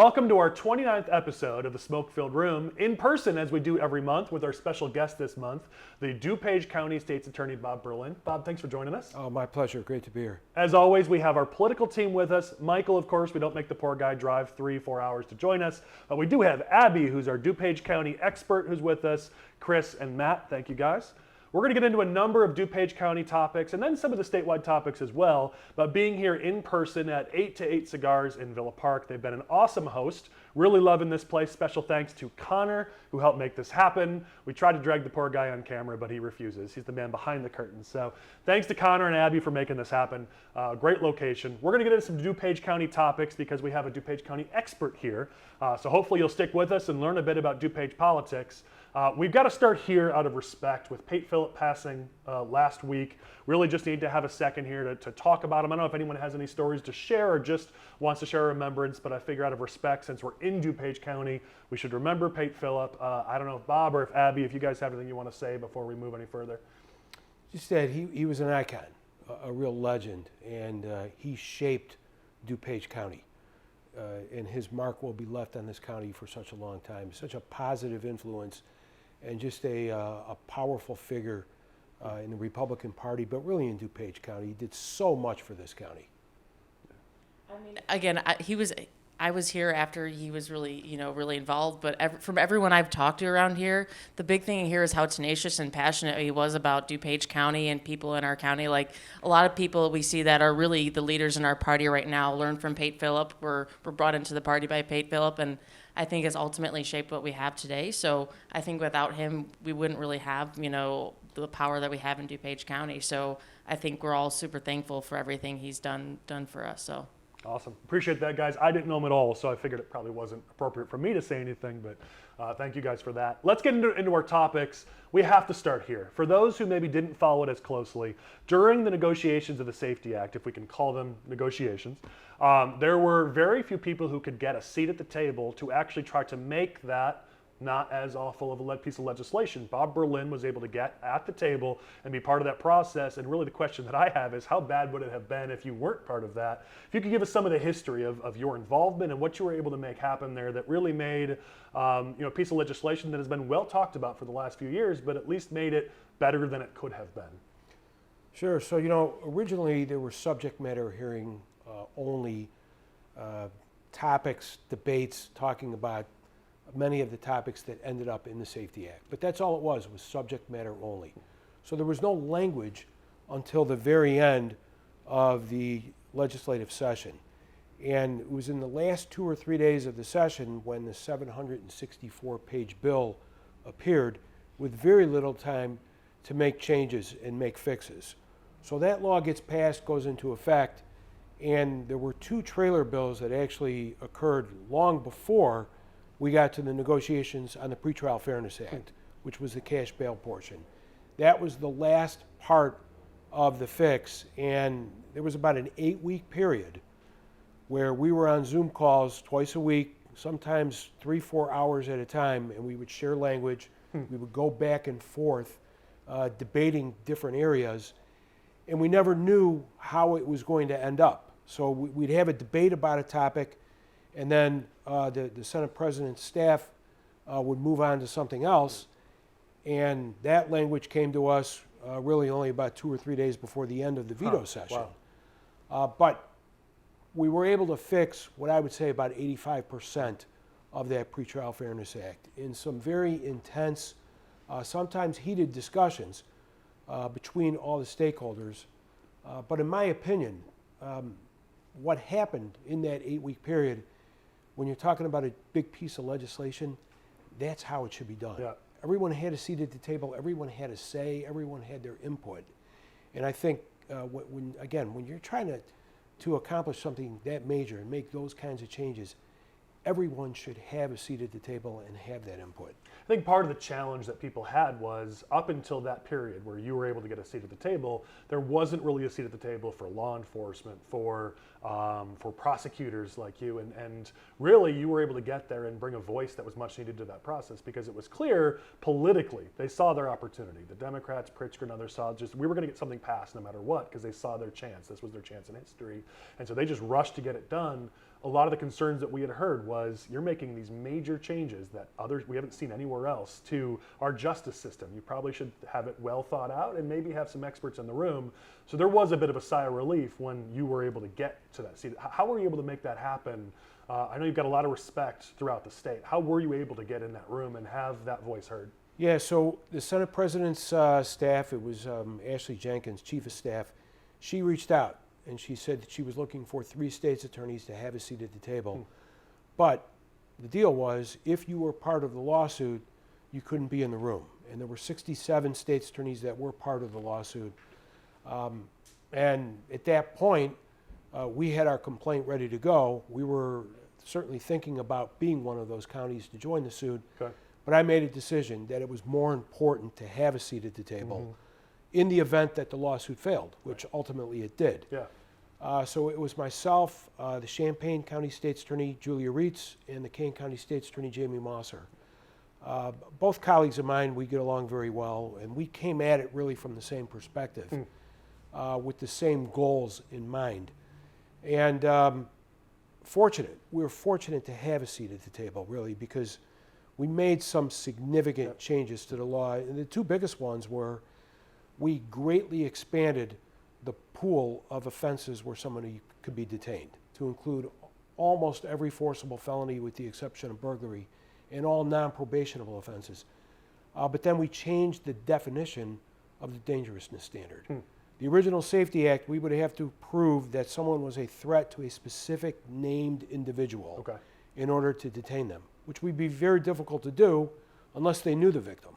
Welcome to our 29th episode of the Smoke-Filled Room, in person as we do every month with our special guest this month, the DuPage County State's Attorney Bob Berlin. Bob, thanks for joining us. Oh, my pleasure. Great to be here. As always, we have our political team with us. Michael, of course, we don't make the poor guy drive 3-4 hours to join us, but we do have Abby, who's our DuPage County expert, who's with us, Chris and Matt. Thank you, guys. We're going to get into a number of DuPage County topics and then some of the statewide topics as well. But being here in person at 8 to 8 Cigars in Villa Park, they've been an awesome host. Really loving this place. Special thanks to Connor, who helped make this happen. We tried to drag the poor guy on camera, but he refuses. He's the man behind the curtain. So thanks to Connor and Abby for making this happen. Great location. We're going to get into some DuPage County topics because we have a DuPage County expert here. So hopefully you'll stick with us and learn a bit about DuPage politics. We've got to start here out of respect with Pate passing last week. Really just need to have a second here to talk about him. I don't know if anyone has any stories to share or just wants to share a remembrance, but I figure out of respect, since we're in DuPage County, we should remember Pate Phillip. I don't know if Bob or if Abby, if you guys have anything you want to say before we move any further. Just that he was an icon, a real legend, and he shaped DuPage County. And his mark will be left on this county for such a long time. Such a positive influence and just a powerful figure in the Republican Party, but really in DuPage County. He did so much for this county. I mean, again, I was here after he was really, really involved, but from everyone I've talked to around here, the big thing here is how tenacious and passionate he was about DuPage County and people in our county. Like, a lot of people we see that are really the leaders in our party right now learn from Pate Phillip, were brought into the party by Pate Phillip, and I think has ultimately shaped what we have today. So I think without him, we wouldn't really have, the power that we have in DuPage County. So I think we're all super thankful for everything he's done for us. So. Awesome. Appreciate that, guys. I didn't know him at all, so I figured it probably wasn't appropriate for me to say anything, but thank you guys for that. Let's get into our topics. We have to start here. For those who maybe didn't follow it as closely, during the negotiations of the Safety Act, if we can call them negotiations, there were very few people who could get a seat at the table to actually try to make that not as awful of a piece of legislation. Bob Berlin was able to get at the table and be part of that process. And really the question that I have is, how bad would it have been if you weren't part of that? If you could give us some of the history of your involvement and what you were able to make happen there that really made a piece of legislation that has been well talked about for the last few years, but at least made it better than it could have been. Sure. So, originally there were subject matter hearing only topics, debates, talking about many of the topics that ended up in the Safety Act. But that's all it was subject matter only. So there was no language until the very end of the legislative session. And it was in the last 2 or 3 days of the session when the 764-page bill appeared with very little time to make changes and make fixes. So that law gets passed, goes into effect, and there were 2 trailer bills that actually occurred long before we got to the negotiations on the Pretrial Fairness Act, which was the cash bail portion. That was the last part of the fix, and there was about an 8-week period where we were on Zoom calls twice a week, sometimes 3-4 hours at a time, and we would share language. We would go back and forth debating different areas, and we never knew how it was going to end up. So we'd have a debate about a topic, and then the Senate President's staff would move on to something else, and that language came to us really only about 2 or 3 days before the end of the veto session. Wow. But we were able to fix what I would say about 85% of that Pretrial Fairness Act in some very intense, sometimes heated discussions between all the stakeholders. But in my opinion, what happened in that 8-week period, when you're talking about a big piece of legislation, that's how it should be done. Yeah. Everyone had a seat at the table, everyone had a say, everyone had their input. And I think, when you're trying to accomplish something that major and make those kinds of changes, everyone should have a seat at the table and have that input. I think part of the challenge that people had was up until that period where you were able to get a seat at the table, there wasn't really a seat at the table for law enforcement, for prosecutors like you, and really you were able to get there and bring a voice that was much needed to that process because it was clear politically they saw their opportunity. The Democrats, Pritzker and others saw we were going to get something passed no matter what because they saw their chance. This was their chance in history, and so they just rushed to get it done. a lot of the concerns that we had heard was you're making these major changes that others we haven't seen anywhere else to our justice system. You probably should have it well thought out and maybe have some experts in the room. So there was a bit of a sigh of relief when you were able to get to that seat. How were you able to make that happen? I know you've got a lot of respect throughout the state. How were you able to get in that room and have that voice heard? Yeah, so the Senate President's staff, it was Ashley Jenkins, Chief of Staff, she reached out and she said that she was looking for 3 states attorneys to have a seat at the table. But the deal was, if you were part of the lawsuit, you couldn't be in the room. And there were 67 states attorneys that were part of the lawsuit. And at that point, we had our complaint ready to go. We were certainly thinking about being one of those counties to join the suit. Okay. But I made a decision that it was more important to have a seat at the table in the event that the lawsuit failed, which ultimately it did. Yeah. So it was myself, the Champaign County State's Attorney Julia Reitz, and the Kane County State's Attorney Jamie Mosser. Both colleagues of mine, we get along very well, and we came at it really from the same perspective, with the same goals in mind. And we were fortunate to have a seat at the table, really, because we made some significant changes to the law. And the 2 biggest ones were we greatly expanded the pool of offenses where somebody could be detained to include almost every forcible felony with the exception of burglary and all non-probationable offenses. But then we changed the definition of the dangerousness standard. The original Safety Act, we would have to prove that someone was a threat to a specific named individual in order to detain them, which would be very difficult to do unless they knew the victim.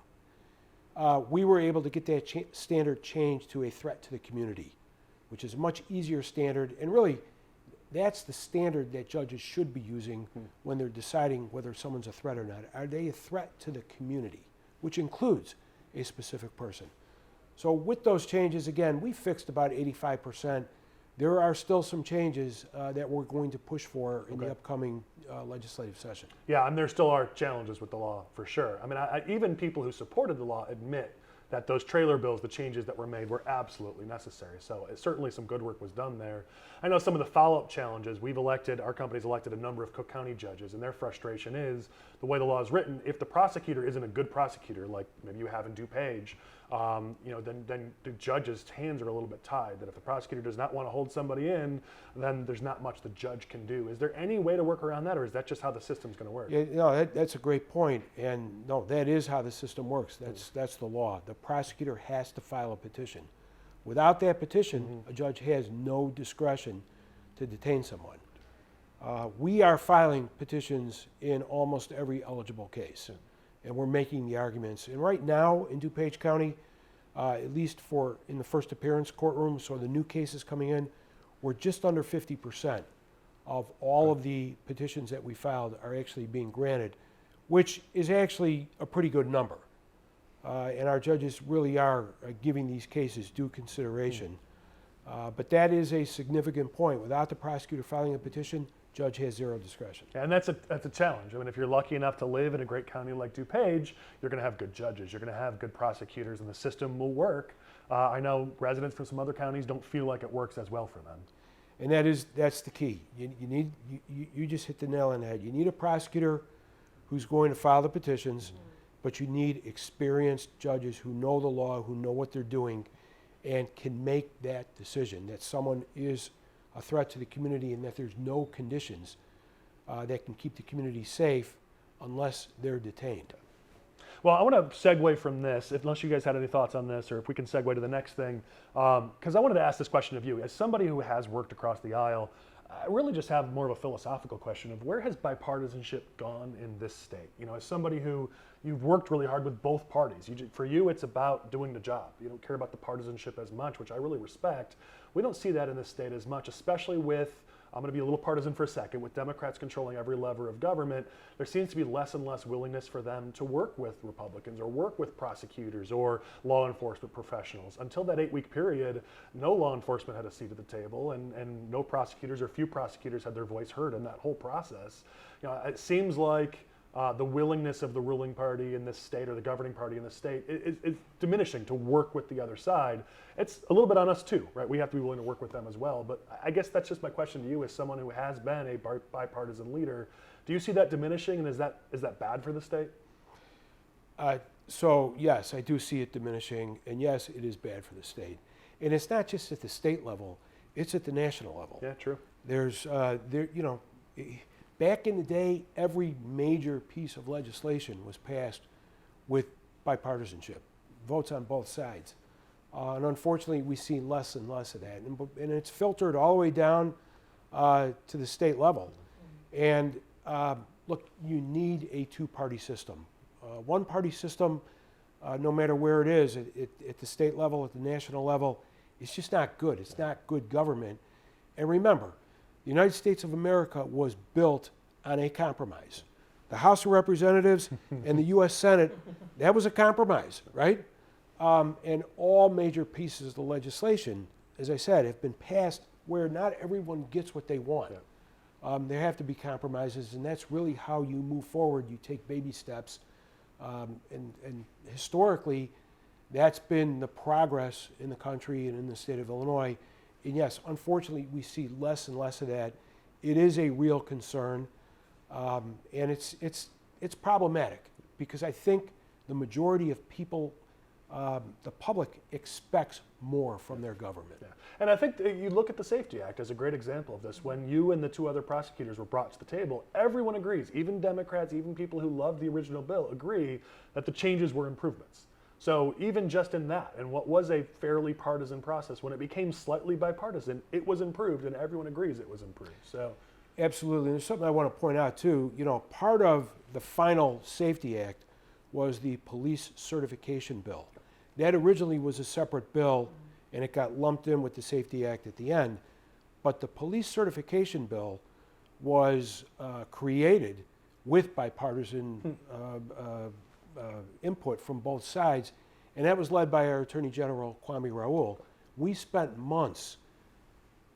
We were able to get that standard changed to a threat to the community, which is a much easier standard. And really, that's the standard that judges should be using when they're deciding whether someone's a threat or not. Are they a threat to the community, which includes a specific person? So with those changes, again, we fixed about 85%. There are still some changes that we're going to push for in the upcoming legislative session. Yeah, and there still are challenges with the law, for sure. I mean, even people who supported the law admit that those trailer bills, the changes that were made, were absolutely necessary. So certainly some good work was done there. I know some of the follow-up challenges, our company's elected a number of Cook County judges, and their frustration is the way the law is written, if the prosecutor isn't a good prosecutor, like maybe you have in DuPage, then the judge's hands are a little bit tied, that if the prosecutor does not want to hold somebody in, then there's not much the judge can do. Is there any way to work around that, or is that just how the system's going to work? Yeah, no, that's a great point, and no, that is how the system works. That's the law. The prosecutor has to file a petition. Without that petition, a judge has no discretion to detain someone. We are filing petitions in almost every eligible case, and we're making the arguments. And right now in DuPage County, at least in the first appearance courtroom, so the new cases coming in, we're just under 50% of all of the petitions that we filed are actually being granted, which is actually a pretty good number. And our judges really are giving these cases due consideration. But that is a significant point. Without the prosecutor filing a petition, judge has zero discretion. And that's a challenge. I mean, if you're lucky enough to live in a great county like DuPage, you're going to have good judges, you're going to have good prosecutors, and the system will work. I know residents from some other counties don't feel like it works as well for them. And that's the key. You just hit the nail on the head. You need a prosecutor who's going to file the petitions, but you need experienced judges who know the law, who know what they're doing, and can make that decision that someone is a threat to the community and that there's no conditions that can keep the community safe unless they're detained. Well, I want to segue from this, unless you guys had any thoughts on this, or if we can segue to the next thing, because I wanted to ask this question of you. As somebody who has worked across the aisle, I really just have more of a philosophical question of where has bipartisanship gone in this state? You know, as somebody who you've worked really hard with both parties, for you it's about doing the job. You don't care about the partisanship as much, which I really respect. We don't see that in this state as much, especially with, I'm going to be a little partisan for a second, with Democrats controlling every lever of government. There seems to be less and less willingness for them to work with Republicans or work with prosecutors or law enforcement professionals. Until that 8-week period, no law enforcement had a seat at the table, and no prosecutors or few prosecutors had their voice heard in that whole process. You know, it seems like the willingness of the ruling party in this state or the governing party in this state is diminishing to work with the other side. It's a little bit on us too, right? We have to be willing to work with them as well. But I guess that's just my question to you as someone who has been a bipartisan leader. Do you see that diminishing, and is that bad for the state? So yes, I do see it diminishing, and yes, it is bad for the state. And it's not just at the state level; it's at the national level. Yeah, true. There's, back in the day, every major piece of legislation was passed with bipartisanship, votes on both sides. And unfortunately, we see less and less of that. And it's filtered all the way down to the state level. And look, you need a two-party system. One-party system, no matter where it is, at the state level, at the national level, it's just not good. It's not good government. And remember, the United States of America was built on a compromise. The House of Representatives and the U.S. Senate, that was a compromise, right? And all major pieces of the legislation, as I said, have been passed where not everyone gets what they want. Yeah. There have to be compromises, and that's really how you move forward. You take baby steps. And historically, that's been the progress in the country and in the state of Illinois. And yes, unfortunately, we see less and less of that. It is a real concern, and it's problematic because I think the majority of people, the public, expects more from their government. Yeah. And I think you look at the Safety Act as a great example of this. When you and the two other prosecutors were brought to the table, everyone agrees, even Democrats, even people who love the original bill, agree that the changes were improvements. So even just in that, and what was a fairly partisan process, when it became slightly bipartisan, it was improved, and everyone agrees it was improved. So, absolutely. And there's something I want to point out too. Part of the final Safety Act was the police certification bill. That originally was a separate bill, and it got lumped in with the Safety Act at the end. But the police certification bill was created with bipartisan input from both sides, and that was led by our Attorney General, Kwame Raoul. We spent months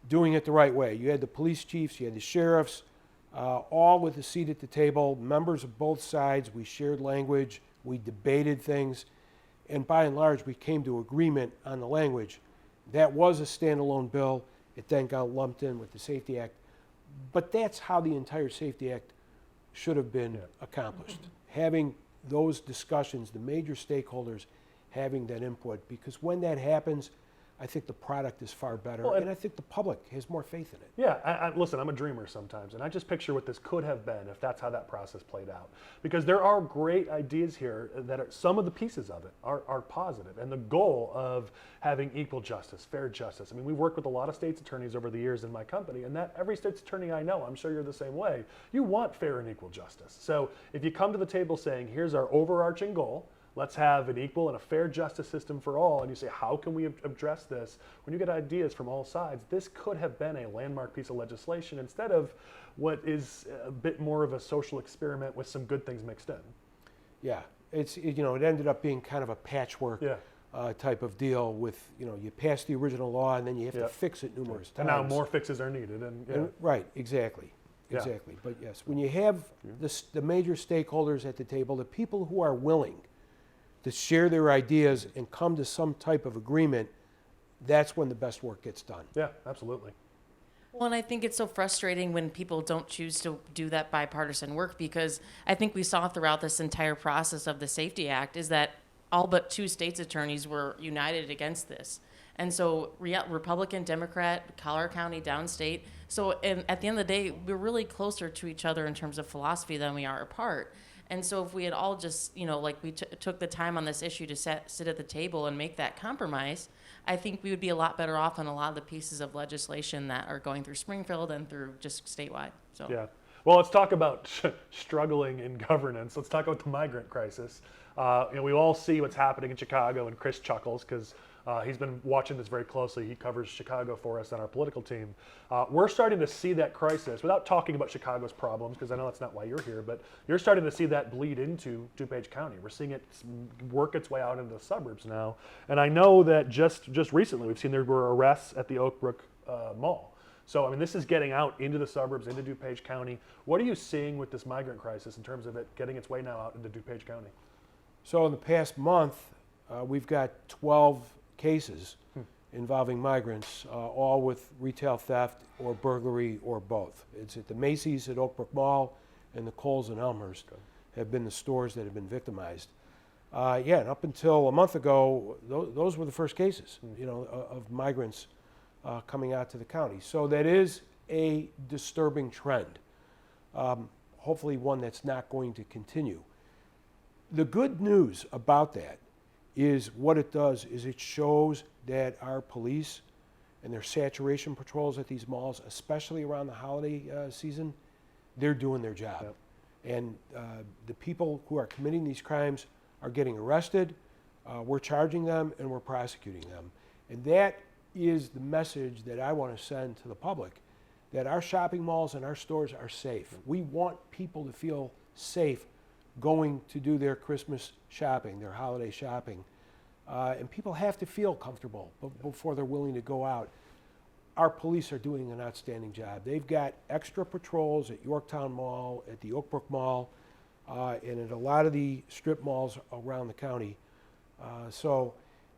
doing it the right way. You had the police chiefs, you had the sheriffs, all with a seat at the table, members of both sides. We shared language, we debated things, and by and large, we came to agreement on the language. That was a standalone bill. It then got lumped in with the Safety Act. But that's how the entire Safety Act should have been accomplished. Having those discussions, the major stakeholders having that input, because when that happens, I think the product is far better, well, and I think the public has more faith in it. Yeah, listen, I'm a dreamer sometimes, and I just picture what this could have been if that's how that process played out. Because there are great ideas here that some of the pieces of it are positive, and the goal of having equal justice, fair justice. I mean, we've worked with a lot of state's attorneys over the years in my company, and that every state's attorney I know, I'm sure you're the same way, you want fair and equal justice. So if you come to the table saying, here's our overarching goal, let's have an equal and a fair justice system for all, and you say, how can we address this? When you get ideas from all sides, this could have been a landmark piece of legislation instead of what is a bit more of a social experiment with some good things mixed in. Yeah, it ended up being kind of a patchwork type of deal with, you pass the original law and then you have to fix it numerous times. And now more fixes are needed. And right, exactly. Exactly. But yes, when you have the major stakeholders at the table, the people who are willing to share their ideas and come to some type of agreement, that's when the best work gets done. Yeah, absolutely. Well, and I think it's so frustrating when people don't choose to do that bipartisan work, because I think we saw throughout this entire process of the Safety Act is that all but two state's attorneys were united against this. And so Republican, Democrat, Collier County, downstate. So at the end of the day, we're really closer to each other in terms of philosophy than we are apart. And so if we had all just, we took the time on this issue to sit at the table and make that compromise, I think we would be a lot better off on a lot of the pieces of legislation that are going through Springfield and through just statewide. So. Yeah. Well, let's talk about struggling in governance. Let's talk about the migrant crisis. We all see what's happening in Chicago, and Chris chuckles because he's been watching this very closely. He covers Chicago for us on our political team. We're starting to see that crisis, without talking about Chicago's problems, because I know that's not why you're here, but you're starting to see that bleed into DuPage County. We're seeing it work its way out into the suburbs now. And I know that just recently we've seen there were arrests at the Oak Brook Mall. So, I mean, this is getting out into the suburbs, into DuPage County. What are you seeing with this migrant crisis in terms of it getting its way now out into DuPage County? So in the past month, we've got 12 cases involving migrants, all with retail theft or burglary or both. It's at the Macy's at Oakbrook Mall and the Kohl's in Elmhurst have been the stores that have been victimized. Yeah, and up until a month ago, those were the first cases, of migrants coming out to the county. So that is a disturbing trend. Hopefully one that's not going to continue. The good news about that is what it does is it shows that our police and their saturation patrols at these malls, especially around the holiday season, they're doing their job. Yep. And the people who are committing these crimes are getting arrested, we're charging them, and we're prosecuting them. And that is the message that I want to send to the public, that our shopping malls and our stores are safe. We want people to feel safe going to do their Christmas shopping, their holiday shopping. And people have to feel comfortable before they're willing to go out. Our police are doing an outstanding job. They've got extra patrols at Yorktown Mall, at the Oakbrook Mall, and at a lot of the strip malls around the county. So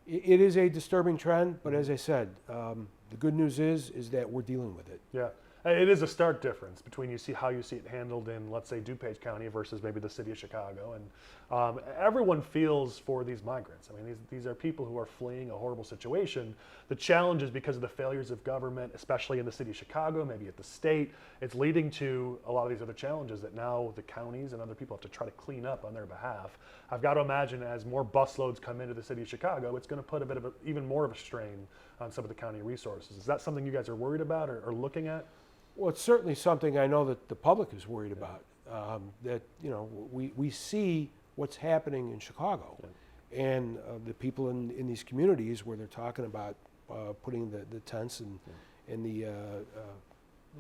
it is a disturbing trend, but as I said, the good news is that we're dealing with it. Yeah. It is a stark difference between how you see it handled in, let's say, DuPage County versus maybe the city of Chicago. And everyone feels for these migrants. I mean, these are people who are fleeing a horrible situation. The challenge is because of the failures of government, especially in the city of Chicago, maybe at the state, it's leading to a lot of these other challenges that now the counties and other people have to try to clean up on their behalf. I've got to imagine as more busloads come into the city of Chicago, it's going to put even more of a strain on some of the county resources. Is that something you guys are worried about or looking at? Well, it's certainly something I know that the public is worried about. That we see what's happening in Chicago, and the people in these communities where they're talking about putting the tents and the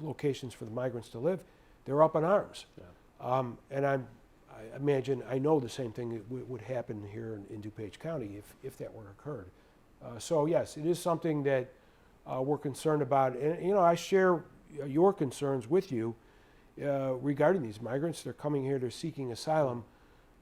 locations for the migrants to live, they're up in arms. And I imagine I know the same thing would happen here in DuPage County if that were occurred. So yes, it is something that we're concerned about, and I share your concerns with you regarding these migrants. They're coming here, they're seeking asylum,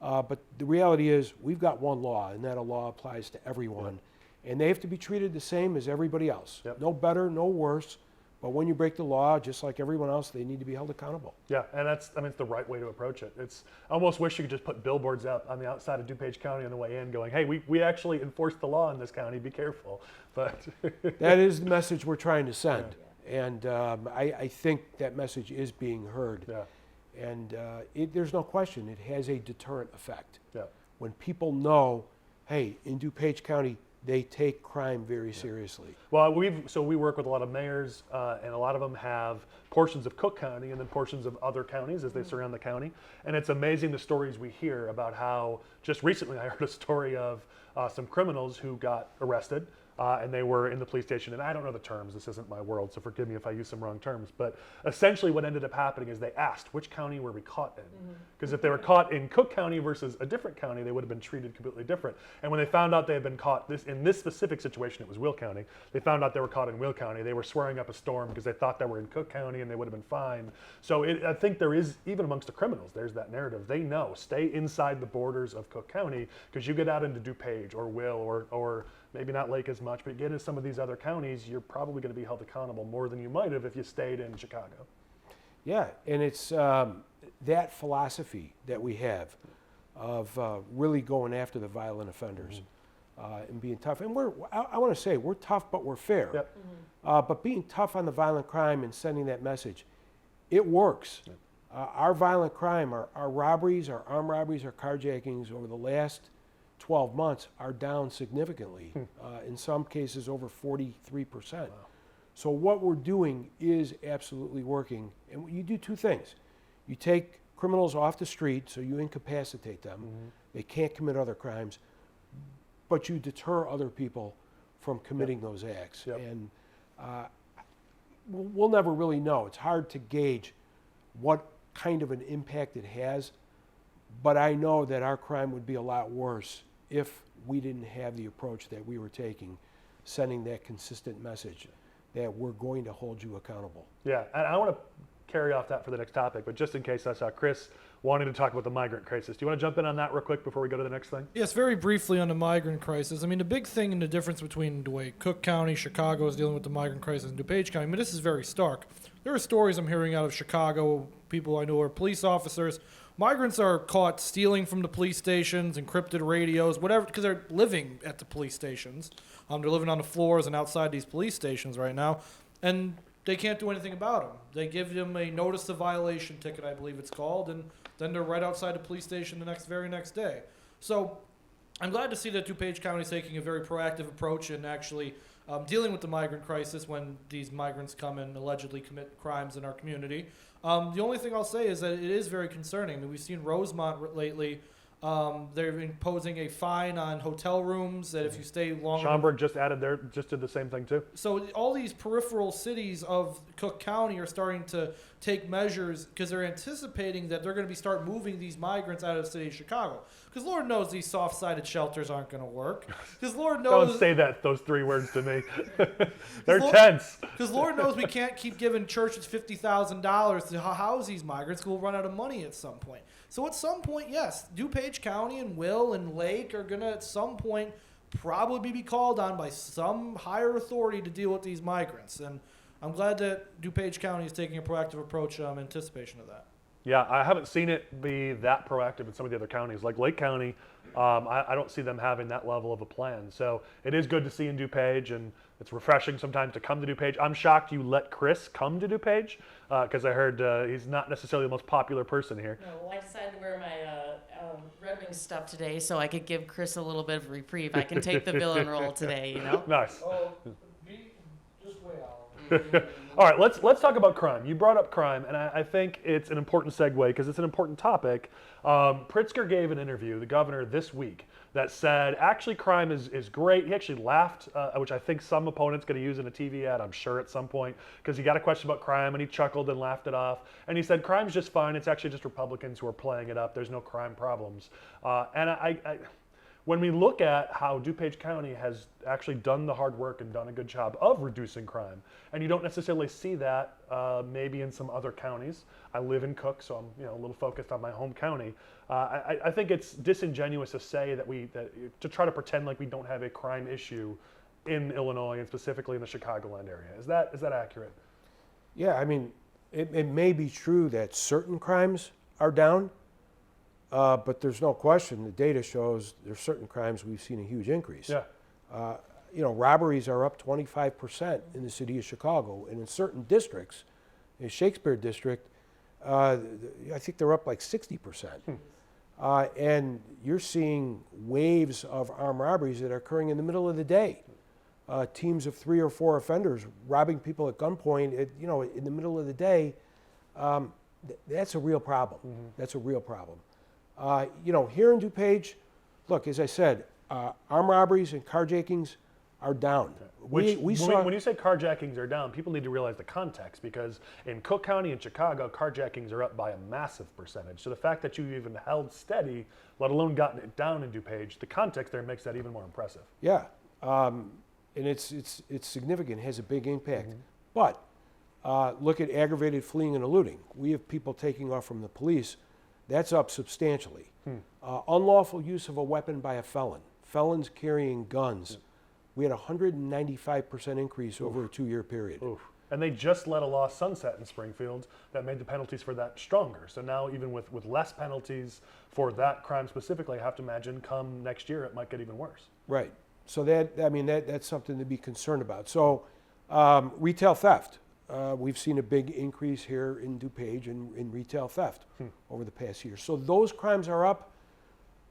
but the reality is we've got one law, and that law applies to everyone, and they have to be treated the same as everybody else. No better, no worse, but when you break the law, just like everyone else, they need to be held accountable. Yeah, and it's the right way to approach it. I almost wish you could just put billboards up on the outside of DuPage County on the way in going, hey, we actually enforce the law in this county, be careful. But that is the message we're trying to send. And I think that message is being heard. And there's no question, it has a deterrent effect. When people know, hey, in DuPage County, they take crime very seriously. Well, we work with a lot of mayors, and a lot of them have portions of Cook County and then portions of other counties as they surround the county. And it's amazing the stories we hear about how, just recently I heard a story of some criminals who got arrested. And they were in the police station, and I don't know the terms, this isn't my world, so forgive me if I use some wrong terms, but essentially what ended up happening is they asked, which county were we caught in? Because if they were caught in Cook County versus a different county, they would have been treated completely different. And when they found out they had been caught, in this specific situation, it was Will County, they found out they were caught in Will County, they were swearing up a storm because they thought they were in Cook County and they would have been fine. So I think there is, even amongst the criminals, there's that narrative. They know, stay inside the borders of Cook County, because you get out into DuPage or Will or maybe not Lake as much, but you get into some of these other counties, you're probably going to be held accountable more than you might have if you stayed in Chicago. Yeah, and it's that philosophy that we have of really going after the violent offenders and being tough. And I want to say, we're tough, but we're fair. But being tough on the violent crime and sending that message, it works. Our violent crime, our robberies, our armed robberies, our carjackings over the last 12 months are down significantly, in some cases over 43%. Wow. So what we're doing is absolutely working. And you do two things. You take criminals off the street, so you incapacitate them. They can't commit other crimes, but you deter other people from committing those acts. And we'll never really know. It's hard to gauge what kind of an impact it has, but I know that our crime would be a lot worse if we didn't have the approach that we were taking, sending that consistent message. that we're going to hold you accountable. Yeah, and I want to carry off that for the next topic, but just in case I saw Chris wanting to talk about the migrant crisis. Do you want to jump in on that real quick before we go to the next thing? Yes, very briefly on the migrant crisis. I mean, the big thing and the difference between the way Cook County, Chicago is dealing with the migrant crisis and DuPage County, I mean, this is very stark. There are stories I'm hearing out of Chicago, people I know are police officers. Migrants are caught stealing from the police stations, encrypted radios, whatever, because they're living at the police stations. They're living on the floors and outside these police stations right now, and they can't do anything about them. They give them a notice of violation ticket, I believe it's called, and then they're right outside the police station the very next day. So I'm glad to see that DuPage County is taking a very proactive approach in actually dealing with the migrant crisis when these migrants come and allegedly commit crimes in our community. The only thing I'll say is that it is very concerning. I mean, we've seen Rosemont lately. They're imposing a fine on hotel rooms that if you stay longer. Schaumburg just did the same thing too. So all these peripheral cities of Cook County are starting to take measures because they're anticipating that they're going to start moving these migrants out of the city of Chicago. Because Lord knows these soft-sided shelters aren't going to work. Because Lord knows. Don't say those 3 words to me. They're tense. Because Lord knows we can't keep giving churches $50,000 to house these migrants because we'll run out of money at some point. So at some point, yes, DuPage County and Will and Lake are going to at some point probably be called on by some higher authority to deal with these migrants. And I'm glad that DuPage County is taking a proactive approach in anticipation of that. Yeah, I haven't seen it be that proactive in some of the other counties. Like Lake County, I don't see them having that level of a plan. So it is good to see in DuPage, and it's refreshing sometimes to come to DuPage. I'm shocked you let Chris come to DuPage because I heard he's not necessarily the most popular person here. No, well, I decided to wear my Red Wings stuff today so I could give Chris a little bit of reprieve. I can take the villain role today, you know? Nice. Oh, just wait out. All right, let's talk about crime. You brought up crime, and I think it's an important segue because it's an important topic. Pritzker gave an interview, the governor, this week that said actually crime is great. He actually laughed, which I think some opponents going to use in a TV ad, I'm sure at some point, because he got a question about crime and he chuckled and laughed it off. And he said crime's just fine. It's actually just Republicans who are playing it up. There's no crime problems. When we look at how DuPage County has actually done the hard work and done a good job of reducing crime, and you don't necessarily see that maybe in some other counties. I live in Cook, so I'm a little focused on my home county. I think it's disingenuous to say to try to pretend like we don't have a crime issue in Illinois and specifically in the Chicagoland area. Is that accurate? Yeah, I mean, it may be true that certain crimes are down, but there's no question the data shows there's certain crimes we've seen a huge increase. Yeah. Robberies are up 25% in the city of Chicago, and in certain districts, in Shakespeare district, I think they're up like 60%. And you're seeing waves of armed robberies that are occurring in the middle of the day. Teams of 3 or 4 offenders robbing people at gunpoint, in the middle of the day. That's a real problem. Mm-hmm. That's a real problem. Here in DuPage, look, as I said, armed robberies and carjackings are down. When you say carjackings are down, people need to realize the context, because in Cook County and Chicago, carjackings are up by a massive percentage. So the fact that you even held steady, let alone gotten it down in DuPage, the context there makes that even more impressive. Yeah, and it's significant. It has a big impact. Mm-hmm. But look at aggravated fleeing and eluding. We have people taking off from the police. That's up substantially. Unlawful use of a weapon by a felon. Felons carrying guns. We had a 195% increase over a 2-year period. Oof. And they just let a law sunset in Springfield that made the penalties for that stronger. So now even with less penalties for that crime specifically, I have to imagine come next year it might get even worse. Right. So that's something to be concerned about. So retail theft. We've seen a big increase here in DuPage in retail theft over the past year. So those crimes are up.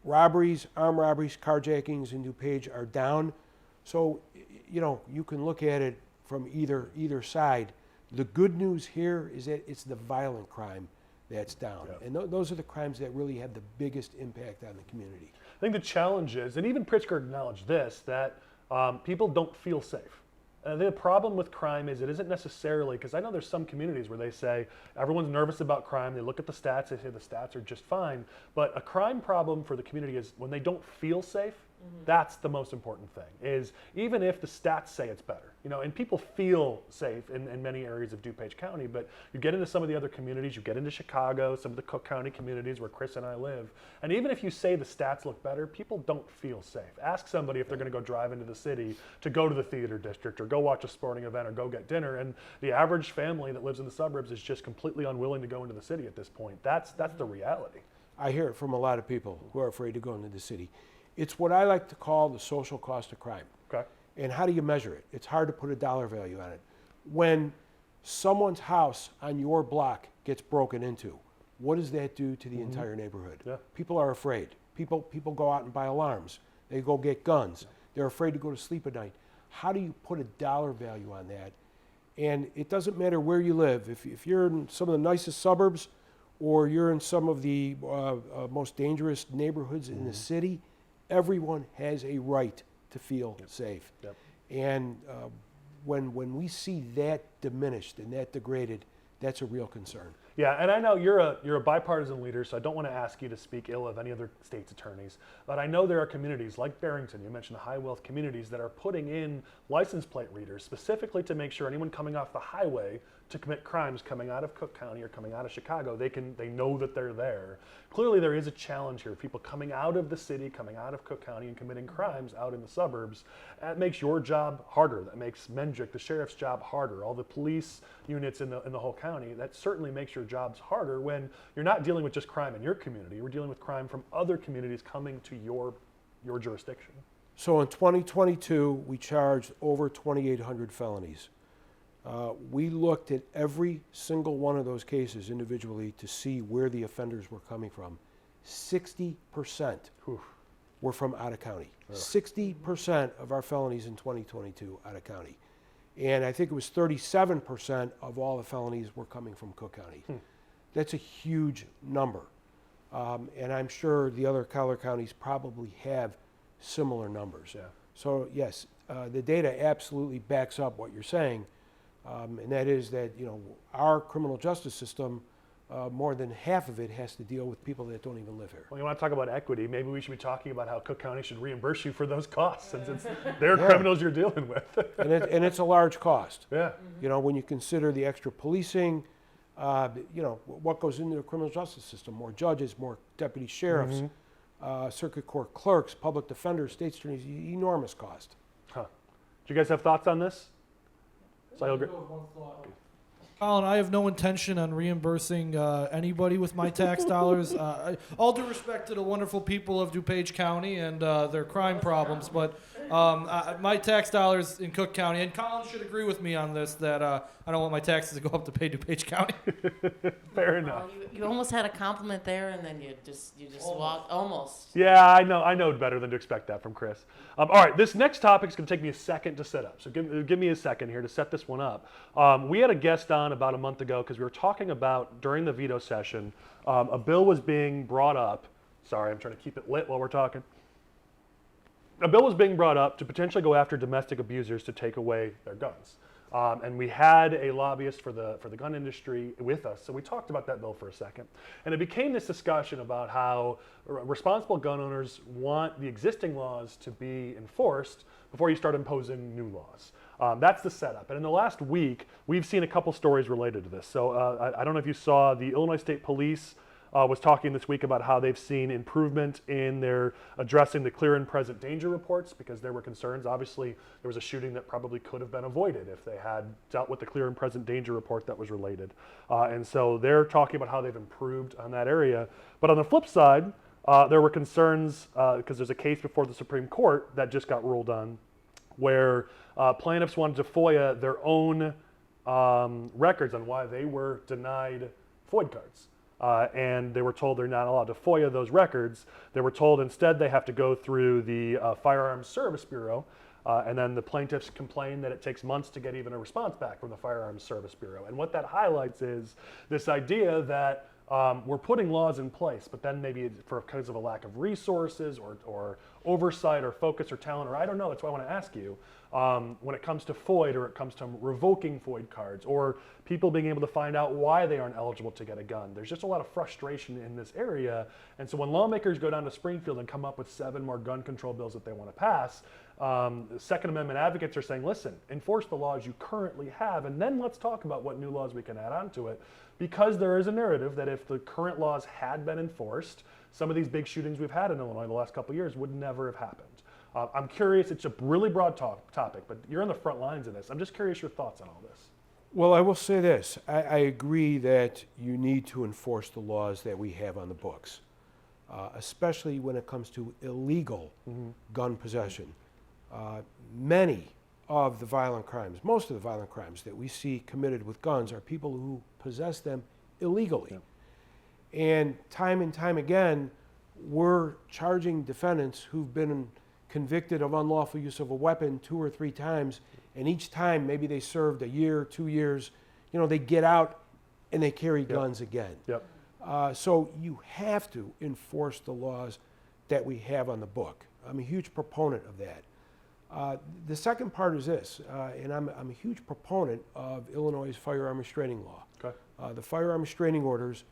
Robberies, armed robberies, carjackings in DuPage are down. So, you can look at it from either side. The good news here is that it's the violent crime that's down. Yeah. And those are the crimes that really have the biggest impact on the community. I think the challenge is, and even Pritzker acknowledged this, that people don't feel safe. The problem with crime is it isn't necessarily, because I know there's some communities where they say everyone's nervous about crime, they look at the stats, they say the stats are just fine, but a crime problem for the community is when they don't feel safe. Mm-hmm. That's the most important thing, is even if the stats say it's better. and people feel safe in many areas of DuPage County, but you get into some of the other communities, you get into Chicago, some of the Cook County communities where Chris and I live, and even if you say the stats look better, people don't feel safe. Ask somebody if they're going to go drive into the city to go to the theater district or go watch a sporting event or go get dinner, and the average family that lives in the suburbs is just completely unwilling to go into the city at this point. That's the reality. I hear it from a lot of people who are afraid to go into the city. It's what I like to call the social cost of crime. Okay. And how do you measure it? It's hard to put a dollar value on it. When someone's house on your block gets broken into, what does that do to the entire neighborhood? Yeah. People are afraid. People go out and buy alarms. They go get guns. They're afraid to go to sleep at night. How do you put a dollar value on that? And it doesn't matter where you live. If you're in some of the nicest suburbs or you're in some of the most dangerous neighborhoods in the city, everyone has a right to feel safe. Yep. And when we see that diminished and that degraded, that's a real concern. Yeah, and I know you're a bipartisan leader, so I don't want to ask you to speak ill of any other state's attorneys, but I know there are communities like Barrington, you mentioned high wealth communities, that are putting in license plate readers specifically to make sure anyone coming off the highway to commit crimes coming out of Cook County or coming out of Chicago, they know that they're there. Clearly there is a challenge here. People coming out of the city, coming out of Cook County and committing crimes out in the suburbs. That makes your job harder. That makes Mendrick, the sheriff's job, harder. All the police units in the whole county, that certainly makes your jobs harder when you're not dealing with just crime in your community. You're dealing with crime from other communities coming to your jurisdiction. So in 2022, we charged over 2,800 felonies. We looked at every single one of those cases individually to see where the offenders were coming from. 60% were from out of county. 60% of our felonies in 2022 out of county. And I think it was 37% of all the felonies were coming from Cook County. That's a huge number. And I'm sure the other collar counties probably have similar numbers. Yeah. So yes, the data absolutely backs up what you're saying. And that is that, our criminal justice system, more than half of it has to deal with people that don't even live here. Well, you want to talk about equity, maybe we should be talking about how Cook County should reimburse you for those costs since it's their criminals you're dealing with. And it's a large cost. Yeah. When you consider the extra policing, what goes into the criminal justice system, more judges, more deputy sheriffs, circuit court clerks, public defenders, state's attorneys, enormous cost. Huh. Do you guys have thoughts on this? Colin, I have no intention on reimbursing anybody with my tax dollars. All due respect to the wonderful people of DuPage County and their crime problems, but my tax dollars in Cook County, and Colin should agree with me on this, that I don't want my taxes to go up to pay DuPage County. Fair enough. You almost had a compliment there, and then you just walked almost. Yeah, I know better than to expect that from Chris. All right, this next topic is going to take me a second to set up. So give me a second here to set this one up. We had a guest on about a month ago because we were talking about, during the veto session, a bill was being brought up. Sorry, I'm trying to keep it lit while we're talking. A bill was being brought up to potentially go after domestic abusers to take away their guns. And we had a lobbyist for the gun industry with us, so we talked about that bill for a second. And it became this discussion about how responsible gun owners want the existing laws to be enforced before you start imposing new laws. That's the setup. And in the last week, we've seen a couple stories related to this. So I don't know if you saw, the Illinois State Police was talking this week about how they've seen improvement in their addressing the clear and present danger reports, because there were concerns. Obviously, there was a shooting that probably could have been avoided if they had dealt with the clear and present danger report that was related. And so they're talking about how they've improved on that area. But on the flip side, there were concerns, because there's a case before the Supreme Court that just got ruled on, where plaintiffs wanted to FOIA their own records on why they were denied FOID cards. And they were told they're not allowed to FOIA those records. They were told instead they have to go through the Firearms Service Bureau, and then the plaintiffs complain that it takes months to get even a response back from the Firearms Service Bureau. And what that highlights is this idea that we're putting laws in place, but then maybe because of a lack of resources or oversight or focus or talent, or I don't know, that's why I want to ask you, when it comes to FOID or it comes to revoking FOID cards or people being able to find out why they aren't eligible to get a gun. There's just a lot of frustration in this area. And so when lawmakers go down to Springfield and come up with 7 more gun control bills that they want to pass, Second Amendment advocates are saying, listen, enforce the laws you currently have, and then let's talk about what new laws we can add onto it. Because there is a narrative that if the current laws had been enforced, some of these big shootings we've had in Illinois the last couple of years would never have happened. I'm curious, it's a really broad topic, but you're on the front lines of this. I'm just curious your thoughts on all this. Well, I will say this. I agree that you need to enforce the laws that we have on the books, especially when it comes to illegal gun possession. Many of the violent crimes, most of the violent crimes that we see committed with guns are people who possess them illegally. Yeah. And time again, we're charging defendants who've been convicted of unlawful use of a weapon 2 or 3 times, and each time maybe they served a year, 2 years, they get out and they carry guns again. Yep. So you have to enforce the laws that we have on the book. I'm a huge proponent of that. The second part is this, and I'm a huge proponent of Illinois' firearm restraining law. Okay. The firearm restraining orders,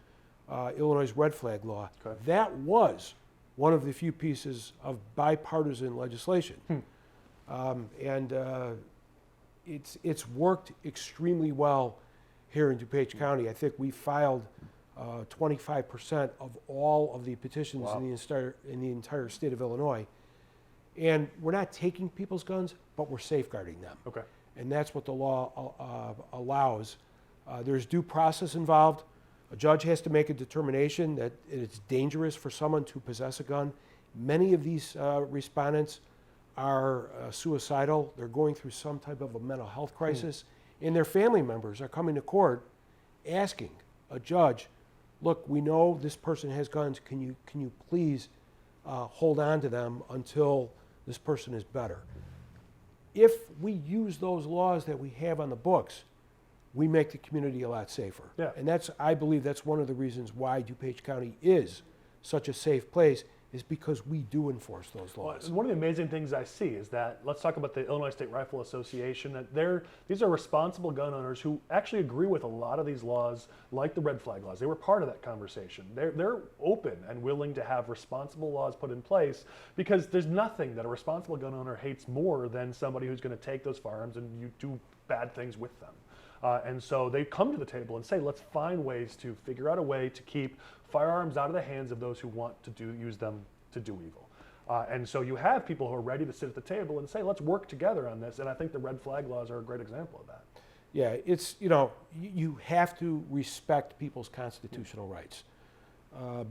Illinois' red flag law, Okay. that was one of the few pieces of bipartisan legislation. It's worked extremely well here in DuPage County. I think we filed 25% of all of the petitions Wow. in the entire state of Illinois. And we're not taking people's guns, but we're safeguarding them. Okay. And that's what the law allows. There's due process involved. A judge has to make a determination that it's dangerous for someone to possess a gun. Many of these respondents are suicidal. They're going through some type of a mental health crisis. And their family members are coming to court asking a judge, look, we know this person has guns. Can you please hold on to them until this person is better? If we use those laws that we have on the books, we make the community a lot safer. Yeah. And I believe that's one of the reasons why DuPage County is such a safe place, is because we do enforce those laws. Well, one of the amazing things I see is that, let's talk about the Illinois State Rifle Association, that these are responsible gun owners who actually agree with a lot of these laws, like the red flag laws. They were part of that conversation. They're open and willing to have responsible laws put in place, because there's nothing that a responsible gun owner hates more than somebody who's going to take those firearms and you do bad things with them. And so they come to the table and say, let's find ways to figure out a way to keep firearms out of the hands of those who want to use them to do evil. And so you have people who are ready to sit at the table and say, let's work together on this. And I think the red flag laws are a great example of that. Yeah, it's, you have to respect people's constitutional rights.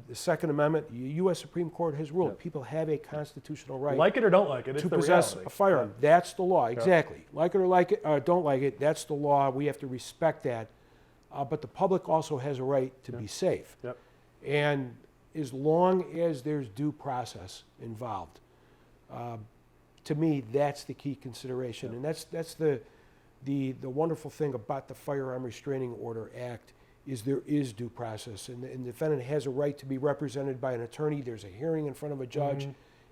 The Second Amendment, the U.S. Supreme Court has ruled people have a constitutional right. Like it or don't like it, it's to the possess reality. a firearm. Yeah. That's the law, exactly. Like it or don't like it, that's the law. We have to respect that. But the public also has a right to be safe. Yep. And as long as there's due process involved, to me, that's the key consideration. And that's the wonderful thing about the Firearm Restraining Order Act, is there is due process, and the defendant has a right to be represented by an attorney. There's a hearing in front of a judge,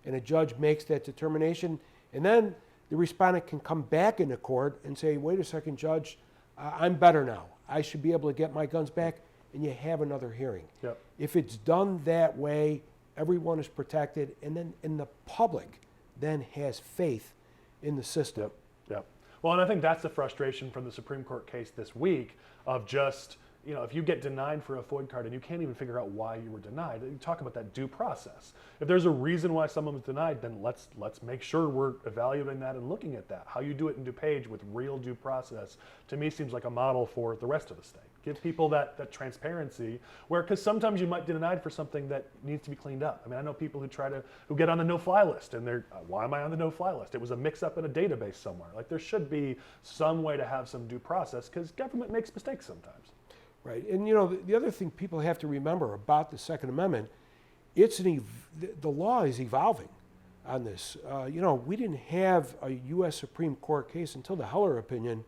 and a judge makes that determination, and then the respondent can come back into court and say, wait a second, judge, I'm better now. I should be able to get my guns back, and you have another hearing. Yep. If it's done that way, everyone is protected, and the public then has faith in the system. Yep. Yep. Well, and I think that's the frustration from the Supreme Court case this week of just, if you get denied for a FOID card and you can't even figure out why you were denied, you talk about that due process. If there's a reason why someone was denied, then let's make sure we're evaluating that and looking at that. How you do it in DuPage with real due process, to me, seems like a model for the rest of the state. Give people that transparency, because sometimes you might be denied for something that needs to be cleaned up. I mean, I know people who get on the no-fly list, and they're, why am I on the no-fly list? It was a mix-up in a database somewhere. Like, there should be some way to have some due process, because government makes mistakes sometimes. Right, and the other thing people have to remember about the Second Amendment, the law is evolving on this. We didn't have a U.S. Supreme Court case until the Heller opinion,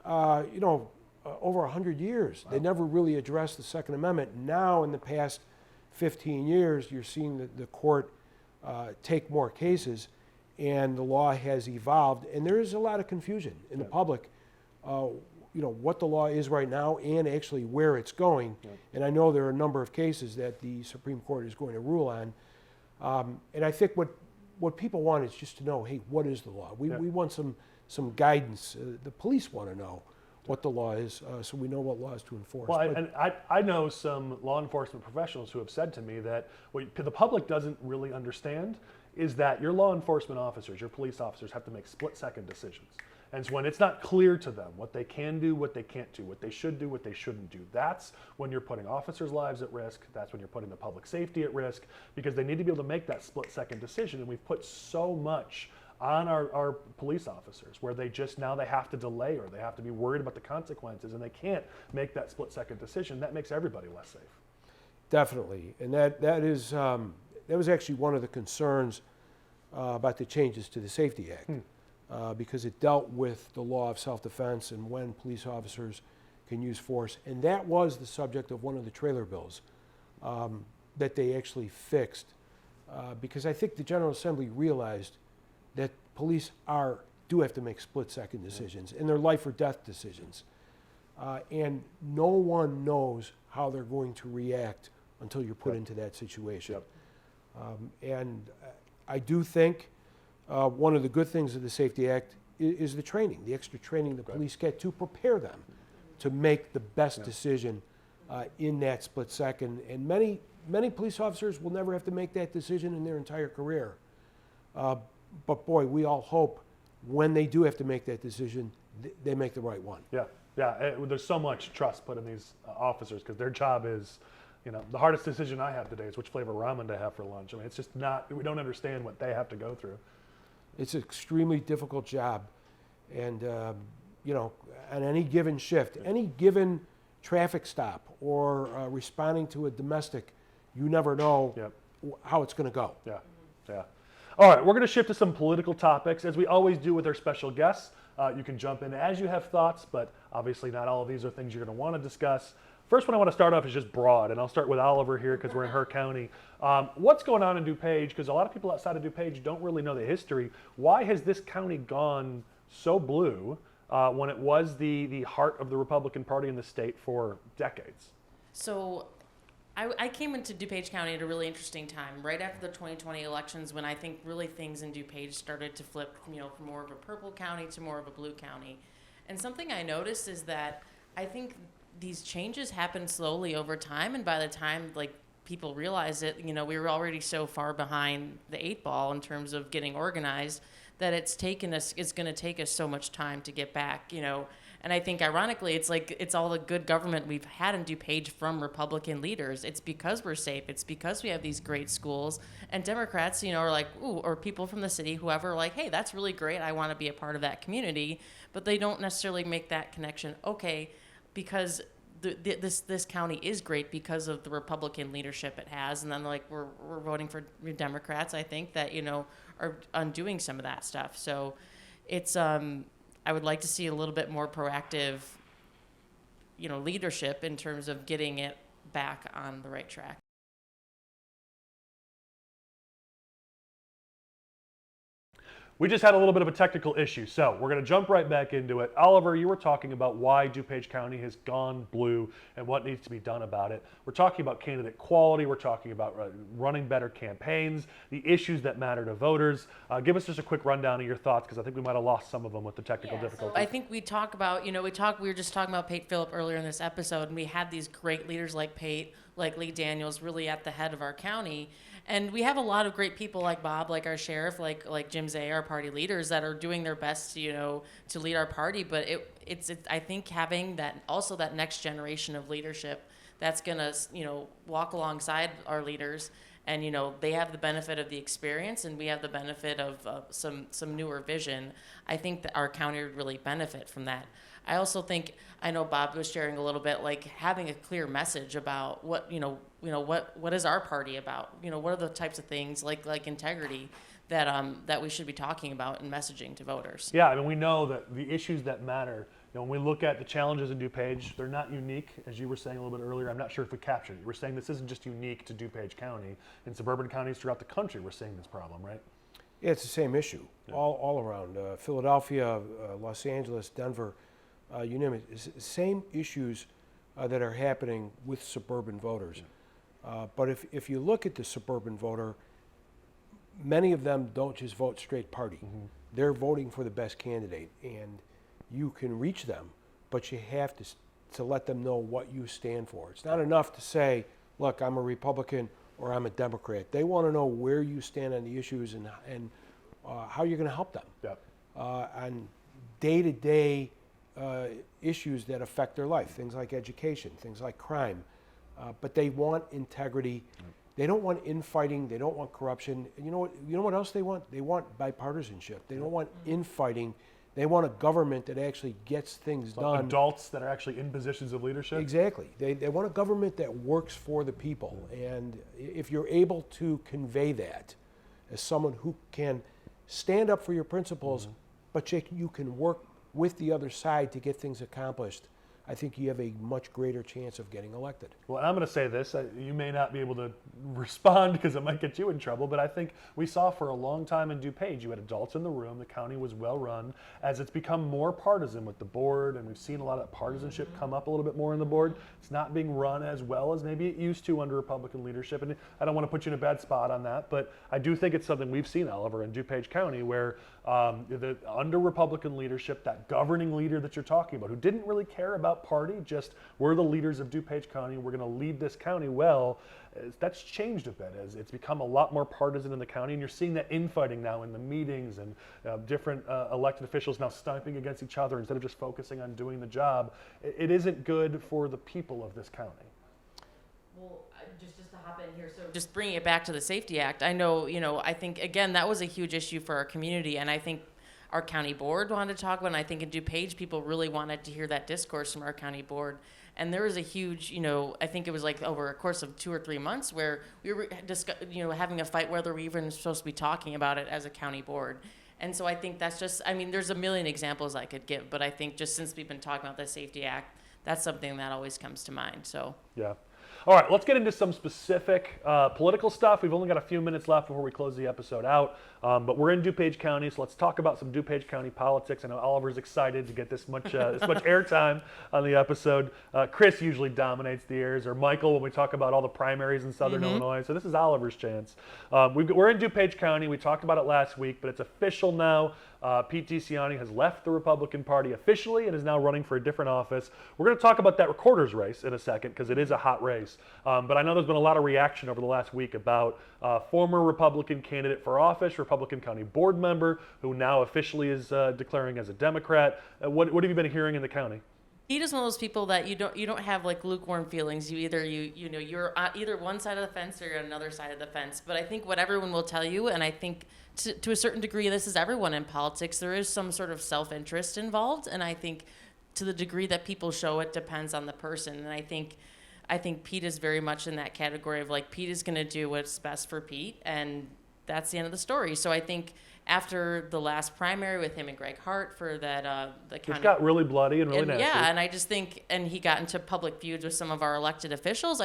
over 100 years. Wow. They never really addressed the Second Amendment. Now, in the past 15 years, you're seeing the court take more cases, and the law has evolved, and there is a lot of confusion in the public, what the law is right now and actually where it's going. And I know there are a number of cases that the Supreme Court is going to rule on. And I think what people want is just to know, hey, what is the law? We want some guidance. The police want to know what the law is, so we know what laws to enforce. Well, I know some law enforcement professionals who have said to me that what the public doesn't really understand is that your law enforcement officers, your police officers, have to make split-second decisions. And so when it's not clear to them what they can do, what they can't do, what they should do, what they shouldn't do, that's when you're putting officers' lives at risk. That's when you're putting the public safety at risk, because they need to be able to make that split-second decision. And we've put so much on our police officers where they have to delay, or they have to be worried about the consequences, and they can't make that split-second decision. That makes everybody less safe. Definitely, and that was actually one of the concerns about the changes to the Safety Act, because it dealt with the law of self-defense and when police officers can use force, and that was the subject of one of the trailer bills that they actually fixed, because I think the General Assembly realized that police do have to make split-second decisions, and they're life or death decisions. And no one knows how they're going to react until you're put into that situation. And I do think one of the good things of the Safety Act is the training, the extra training the police get to prepare them to make the best decision in that split second. And many police officers will never have to make that decision in their entire career. But boy, we all hope when they do have to make that decision, they make the right one. There's so much trust put in these officers, because their job is, the hardest decision I have today is which flavor ramen to have for lunch. I mean, it's just not, we don't understand what they have to go through. It's an extremely difficult job. And, on any given shift, any given traffic stop, or responding to a domestic, you never know how it's going to go. All right, we're going to shift to some political topics, as we always do with our special guests. You can jump in as you have thoughts, but obviously not all of these are things you're going to want to discuss. First one I want to start off is just broad, and I'll start with Oliver here because we're in her county. What's going on in DuPage? Because a lot of people outside of DuPage don't really know the history. Why has this county gone so blue when it was the heart of the Republican Party in the state for decades? So I came into DuPage County at a really interesting time, right after the 2020 elections, when I think really things in DuPage started to flip, from more of a purple county to more of a blue county. And something I noticed is that I think these changes happen slowly over time, and by the time people realize it, we were already so far behind the 8 ball in terms of getting organized that it's going to take us so much time to get back, And I think ironically, it's all the good government we've had in DuPage from Republican leaders. It's because we're safe. It's because we have these great schools. And Democrats, are like, ooh, or people from the city, whoever, are like, hey, that's really great. I want to be a part of that community. But they don't necessarily make that connection. Okay, because this county is great because of the Republican leadership it has. And then we're voting for Democrats, I think, that, are undoing some of that stuff. So it's I would like to see a little bit more proactive, leadership in terms of getting it back on the right track. We just had a little bit of a technical issue, so we're going to jump right back into it. Oliver, you were talking about why DuPage County has gone blue and what needs to be done about it. We're talking about candidate quality. We're talking about running better campaigns, the issues that matter to voters. Give us just a quick rundown of your thoughts, because I think we might have lost some of them with the technical difficulties. So I think we talk about, we were just talking about Pate Phillip earlier in this episode, and we had these great leaders like Pate, like Lee Daniels, really at the head of our county. And we have a lot of great people like Bob, like our sheriff, like Jim Zay, our party leaders, that are doing their best, to lead our party. But it's I think having that next generation of leadership that's gonna, walk alongside our leaders, and they have the benefit of the experience, and we have the benefit of some newer vision. I think that our county would really benefit from that. I also think, I know Bob was sharing a little bit, having a clear message about what what is our party about? What are the types of things like integrity that we should be talking about and messaging to voters? Yeah, I mean, we know that the issues that matter when we look at the challenges in DuPage, they're not unique, as you were saying a little bit earlier. I'm not sure if we captured it. You were saying this isn't just unique to DuPage County. In suburban counties throughout the country, we're seeing this problem, right? Yeah, it's the same issue all around. Philadelphia, Los Angeles, Denver, you name it. It's the same issues that are happening with suburban voters. But if you look at the suburban voter, many of them don't just vote straight party. They're voting for the best candidate, and you can reach them, but you have to let them know what you stand for. It's not enough to say, look, I'm a Republican or I'm a Democrat. They want to know where you stand on the issues and how you're going to help them on day-to-day issues that affect their life, things like education, things like crime. But they want integrity. They don't want infighting. They don't want corruption. And you know what else they want? They want bipartisanship. They don't want infighting. They want a government that actually gets things done. Adults that are actually in positions of leadership. Exactly. They want a government that works for the people. And if you're able to convey that as someone who can stand up for your principles, but you can work with the other side to get things accomplished, I think you have a much greater chance of getting elected. Well, and I'm going to say this. You may not be able to respond because it might get you in trouble, but I think we saw for a long time in DuPage, you had adults in the room. The county was well run. As it's become more partisan with the board, and we've seen a lot of partisanship come up a little bit more in the board, it's not being run as well as maybe it used to under Republican leadership. And I don't want to put you in a bad spot on that, but I do think it's something we've seen, Oliver, in DuPage County, where under Republican leadership, that governing leader that you're talking about, who didn't really care about party, just we're the leaders of DuPage County, we're going to lead this county well, that's changed a bit as it's become a lot more partisan in the county, and you're seeing that infighting now in the meetings and different elected officials now sniping against each other instead of just focusing on doing the job. It isn't good for the people of this county. Well, just to hop in here, so just bringing it back to the Safety Act, I know, I think, again, that was a huge issue for our community, and I think our county board wanted to talk about it, and I think in DuPage, people really wanted to hear that discourse from our county board. And there was a huge, I think it was like over a course of 2 or 3 months where we were having a fight whether we even supposed to be talking about it as a county board. And so I think that's just, there's a million examples I could give, but I think just since we've been talking about the Safety Act, that's something that always comes to mind, so. Yeah. All right, let's get into some specific political stuff. We've only got a few minutes left before we close the episode out, but we're in DuPage County, so let's talk about some DuPage County politics. I know Oliver's excited to get this much airtime on the episode. Chris usually dominates the airs, or Michael when we talk about all the primaries in Southern Illinois, so this is Oliver's chance. We're in DuPage County. We talked about it last week, but it's official now. Pete DiCianni has left the Republican Party officially and is now running for a different office. We're going to talk about that recorder's race in a second because it is a hot race. But I know there's been a lot of reaction over the last week about former Republican candidate for office, Republican County board member, who now officially is declaring as a Democrat. What have you been hearing in the county? Pete is one of those people that you don't have like lukewarm feelings. You're either one side of the fence or you're on another side of the fence. But I think what everyone will tell you, and I think to a certain degree, this is everyone in politics, there is some sort of self-interest involved. And I think to the degree that people show it depends on the person. And I think Pete is very much in that category of like, Pete is going to do what's best for Pete. And that's the end of the story. So I think after the last primary with him and Greg Hart for that, the county. Which got really bloody and really nasty. Yeah, and I just think, and he got into public feuds with some of our elected officials.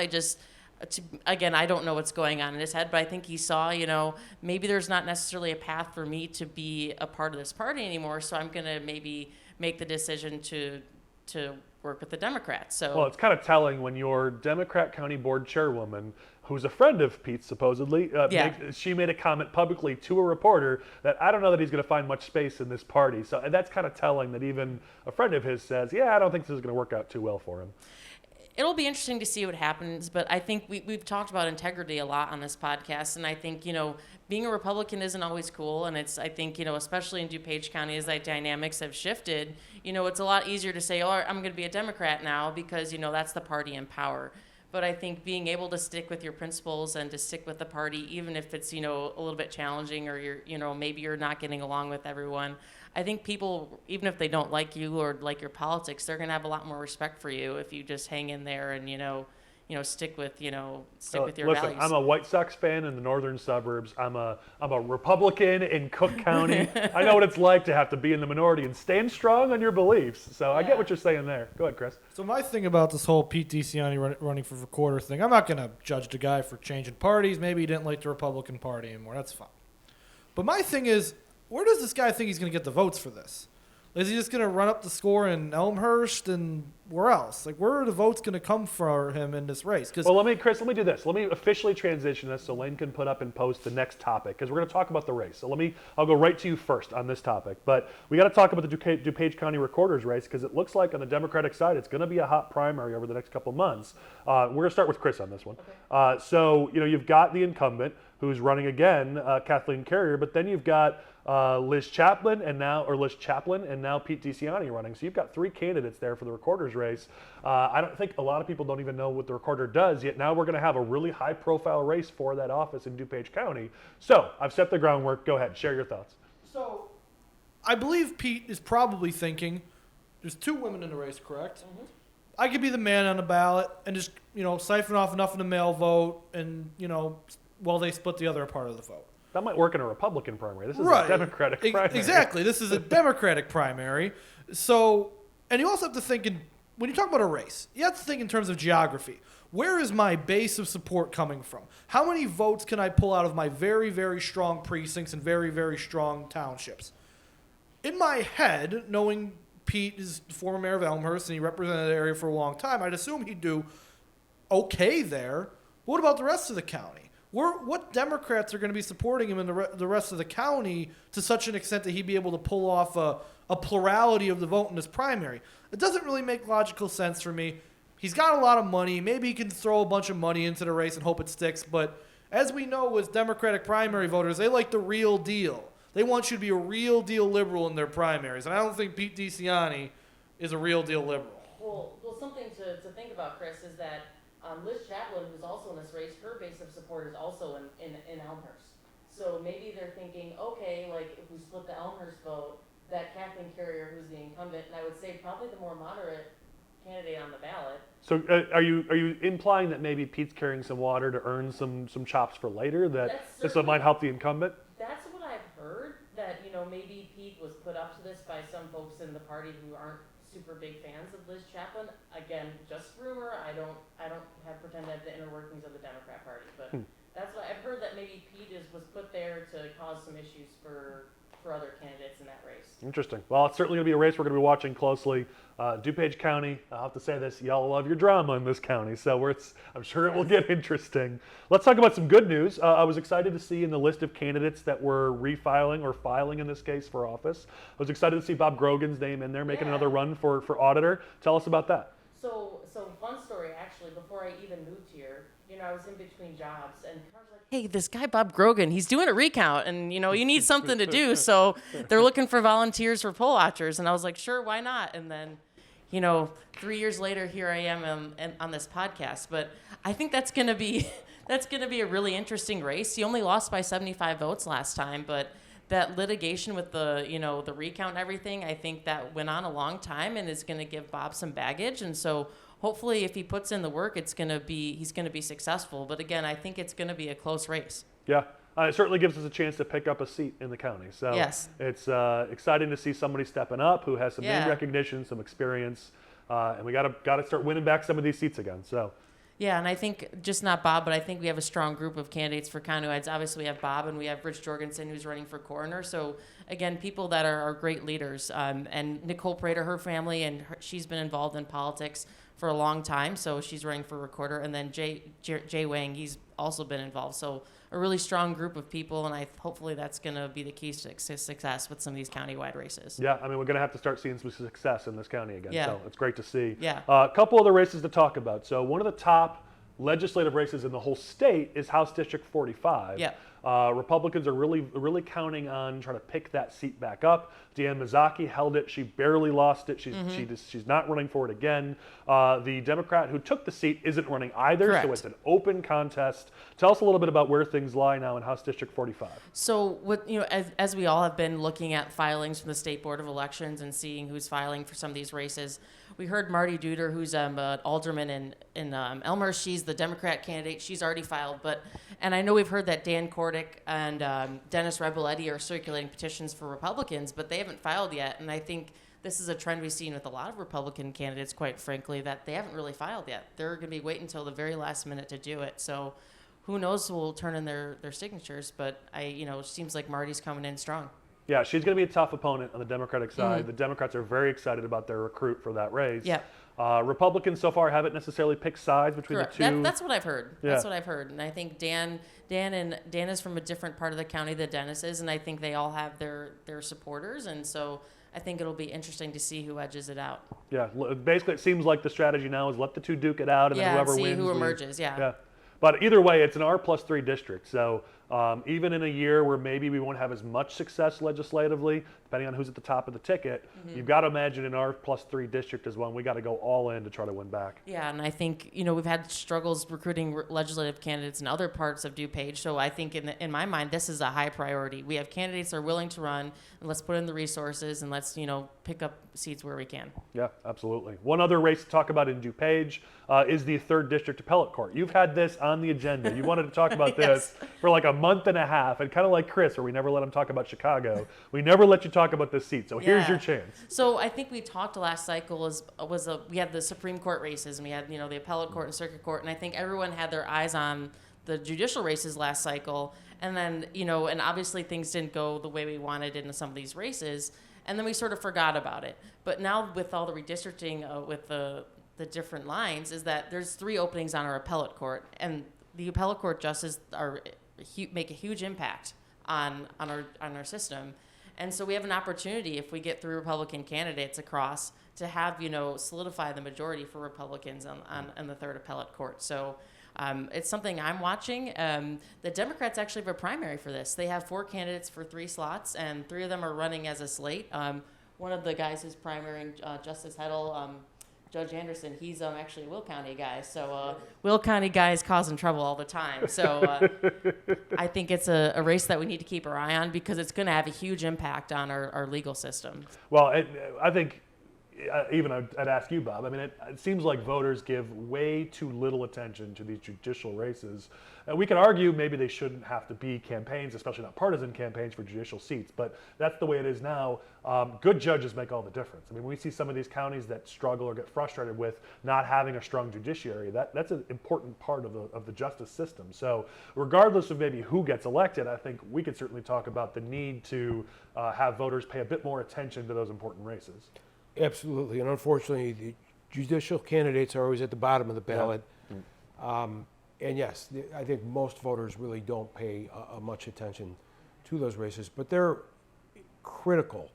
Again, I don't know what's going on in his head, but I think he saw, maybe there's not necessarily a path for me to be a part of this party anymore, so I'm going to maybe make the decision to work with the Democrats. So. Well, it's kind of telling when your Democrat County Board chairwoman, who's a friend of Pete's supposedly, she made a comment publicly to a reporter that I don't know that he's going to find much space in this party. So that's kind of telling that even a friend of his says, yeah, I don't think this is going to work out too well for him. It'll be interesting to see what happens, but I think we've talked about integrity a lot on this podcast, and I think, being a Republican isn't always cool, and I think, especially in DuPage County as the dynamics have shifted, it's a lot easier to say, oh, I'm going to be a Democrat now because, that's the party in power. But I think being able to stick with your principles and to stick with the party, even if it's, a little bit challenging or maybe you're not getting along with everyone, I think people, even if they don't like you or like your politics, they're going to have a lot more respect for you if you just hang in there and, stick with your Listen, values. I'm a White Sox fan in the northern suburbs. I'm a Republican in Cook County. I know what it's like to have to be in the minority and stand strong on your beliefs. So I get what you're saying there. Go ahead, Chris. So my thing about this whole Pete DiCianni running for recorder thing, I'm not going to judge the guy for changing parties. Maybe he didn't like the Republican Party anymore. That's fine. But my thing is, where does this guy think he's going to get the votes for this? Is he just going to run up the score in Elmhurst and where else? Like, where are the votes going to come for him in this race? Well, let me do this. Let me officially transition this so Lane can put up and post the next topic because we're going to talk about the race. So I'll go right to you first on this topic. But we got to talk about the DuPage County Recorder's race because it looks like on the Democratic side it's going to be a hot primary over the next couple months. We're going to start with Chris on this one. Okay. So you've got the incumbent who's running again, Kathleen Carrier, but then you've got Liz Chaplin and now Pete DiCianni running. So you've got three candidates there for the recorder's race. I don't think a lot of people don't even know what the recorder does yet. Now we're going to have a really high-profile race for that office in DuPage County. So I've set the groundwork. Go ahead, share your thoughts. So I believe Pete is probably thinking there's two women in the race, correct? Mm-hmm. I could be the man on the ballot and just siphon off enough of the male vote and while they split the other part of the vote. That might work in a Republican primary. This is right. a Democratic primary. Exactly. This is a Democratic primary. So, and you also have to think, when you talk about a race, you have to think in terms of geography. Where is my base of support coming from? How many votes can I pull out of my very, very strong precincts and very, very strong townships? In my head, knowing Pete is the former mayor of Elmhurst and he represented the area for a long time, I'd assume he'd do okay there. But what about the rest of the county? What Democrats are going to be supporting him in the rest of the county to such an extent that he'd be able to pull off a plurality of the vote in this primary? It doesn't really make logical sense for me. He's got a lot of money. Maybe he can throw a bunch of money into the race and hope it sticks. But as we know with Democratic primary voters, they like the real deal. They want you to be a real deal liberal in their primaries. And I don't think Pete DiCianni is a real deal liberal. Well, something to think about, Chris, is that Liz Chaplin, who's also in this race, her base of support is also in Elmhurst. So maybe they're thinking, okay, like if we split the Elmhurst vote, that Kathleen Carrier, who's the incumbent, and I would say probably the more moderate candidate on the ballot. So are you implying that maybe Pete's carrying some water to earn some chops for later? That this might help the incumbent? That's what I've heard. That maybe Pete was put up to this by some folks in the party who aren't super big fans of Liz Chaplin. Again, just rumor. I don't pretend to have the inner workings of the Democrat Party, but that's what I've heard, that maybe Pete was put there to cause some issues for other candidates in that race. Interesting. Well, it's certainly going to be a race we're going to be watching closely. DuPage County, I'll have to say this, y'all love your drama in this county, so I'm sure it will get interesting. Let's talk about some good news. I was excited to see in the list of candidates that were refiling or filing in this case for office. I was excited to see Bob Grogan's name in there, making another run for auditor. Tell us about that. So fun story, actually, before I even moved here, I was in between jobs, and I was like, hey, this guy Bob Grogan, he's doing a recount, and you need something to do, so they're looking for volunteers for poll watchers, and I was like, sure, why not? And then 3 years later, here I am on this podcast. But I think that's going to be a really interesting race. He only lost by 75 votes last time, but that litigation with the the recount and everything, I think that went on a long time and is going to give Bob some baggage. And so hopefully, if he puts in the work, he's going to be successful. But again, I think it's going to be a close race. Yeah. It certainly gives us a chance to pick up a seat in the county. So yes. It's exciting to see somebody stepping up who has some name recognition, some experience, and we got to start winning back some of these seats again. So. Yeah, and I think just not Bob, but I think we have a strong group of candidates for countywide. Obviously, we have Bob and we have Rich Jorgensen, who's running for coroner. So again, people that are great leaders. And Nicole Prater, her family, and she's been involved in politics for a long time, so she's running for recorder. And then Jay Wang, he's also been involved. So a really strong group of people, and hopefully that's going to be the key to success with some of these countywide races. Yeah, I mean, we're going to have to start seeing some success in this county again, so it's great to see. Yeah. A couple other races to talk about. So one of the top legislative races in the whole state is House District 45. Yeah. Republicans are really counting on trying to pick that seat back up. Deanne Mazzocchi held it. She barely lost it. She's not running for it again. The Democrat who took the seat isn't running either, Correct. so it's an open contest. Tell us a little bit about where things lie now in House District 45. So, as we all have been looking at filings from the State Board of Elections and seeing who's filing for some of these races, we heard Marty Duder, who's an alderman in Elmer. She's the Democrat candidate. She's already filed, and I know we've heard that Dan Kordick and Dennis Reboletti are circulating petitions for Republicans, but they haven't filed yet. And I think this is a trend we've seen with a lot of Republican candidates, quite frankly, that they haven't really filed yet. They're going to be waiting until the very last minute to do it. So who knows who will turn in their signatures, but it seems like Marty's coming in strong. Yeah, she's going to be a tough opponent on the Democratic side. The Democrats are very excited about their recruit for that race. Yeah. Republicans so far haven't necessarily picked sides between Correct. the two. That's what I've heard. Yeah. That's what I've heard. And I think Dan is from a different part of the county than Dennis is, and I think they all have their supporters, and so I think it'll be interesting to see who edges it out. Yeah, basically it seems like the strategy now is let the two duke it out, and then whoever see wins who leaves. emerges. Yeah. But either way, it's an R+3 district. So even in a year where maybe we won't have as much success legislatively, depending on who's at the top of the ticket, you've got to imagine an R+3 district is one we got to go all in to try to win back. Yeah, and I think we've had struggles recruiting legislative candidates in other parts of DuPage. So I think in my mind, this is a high priority. We have candidates that are willing to run, and let's put in the resources and let's pick up seats where we can. Yeah, absolutely. One other race to talk about in DuPage is the 3rd District Appellate Court. You've had this on the agenda. You wanted to talk about this for like a month and a half, and kind of like Chris, where we never let him talk about Chicago. We never let you talk about this seat. So here's your chance. So I think we talked last cycle we had the Supreme Court races, and we had the Appellate Court and Circuit Court, and I think everyone had their eyes on the judicial races last cycle, and then and obviously things didn't go the way we wanted in some of these races, and then we sort of forgot about it. But now with all the redistricting with the different lines, is that there's 3 openings on our Appellate Court, and the Appellate Court justices make a huge impact on our system. And so we have an opportunity, if we get 3 Republican candidates across, to have, solidify the majority for Republicans on the 3rd Appellate Court. So it's something I'm watching. The Democrats actually have a primary for this. They have 4 candidates for 3 slots, and 3 of them are running as a slate. One of the guys who's primarying, Justice Heddle, Judge Anderson, he's actually a Will County guy. So Will County guys causing trouble all the time. So I think it's a race that we need to keep our eye on because it's going to have a huge impact on our legal system. Well, I think even I'd ask you, Bob. I mean, it seems like voters give way too little attention to these judicial races. We could argue maybe they shouldn't have to be campaigns, especially not partisan campaigns for judicial seats, but that's the way it is now. Good judges make all the difference. I mean, we see some of these counties that struggle or get frustrated with not having a strong judiciary. That's an important part of the justice system. So regardless of maybe who gets elected, I think we could certainly talk about the need to have voters pay a bit more attention to those important races. Absolutely, and unfortunately, the judicial candidates are always at the bottom of the ballot. And yes, I think most voters really don't pay much attention to those races, but they're critical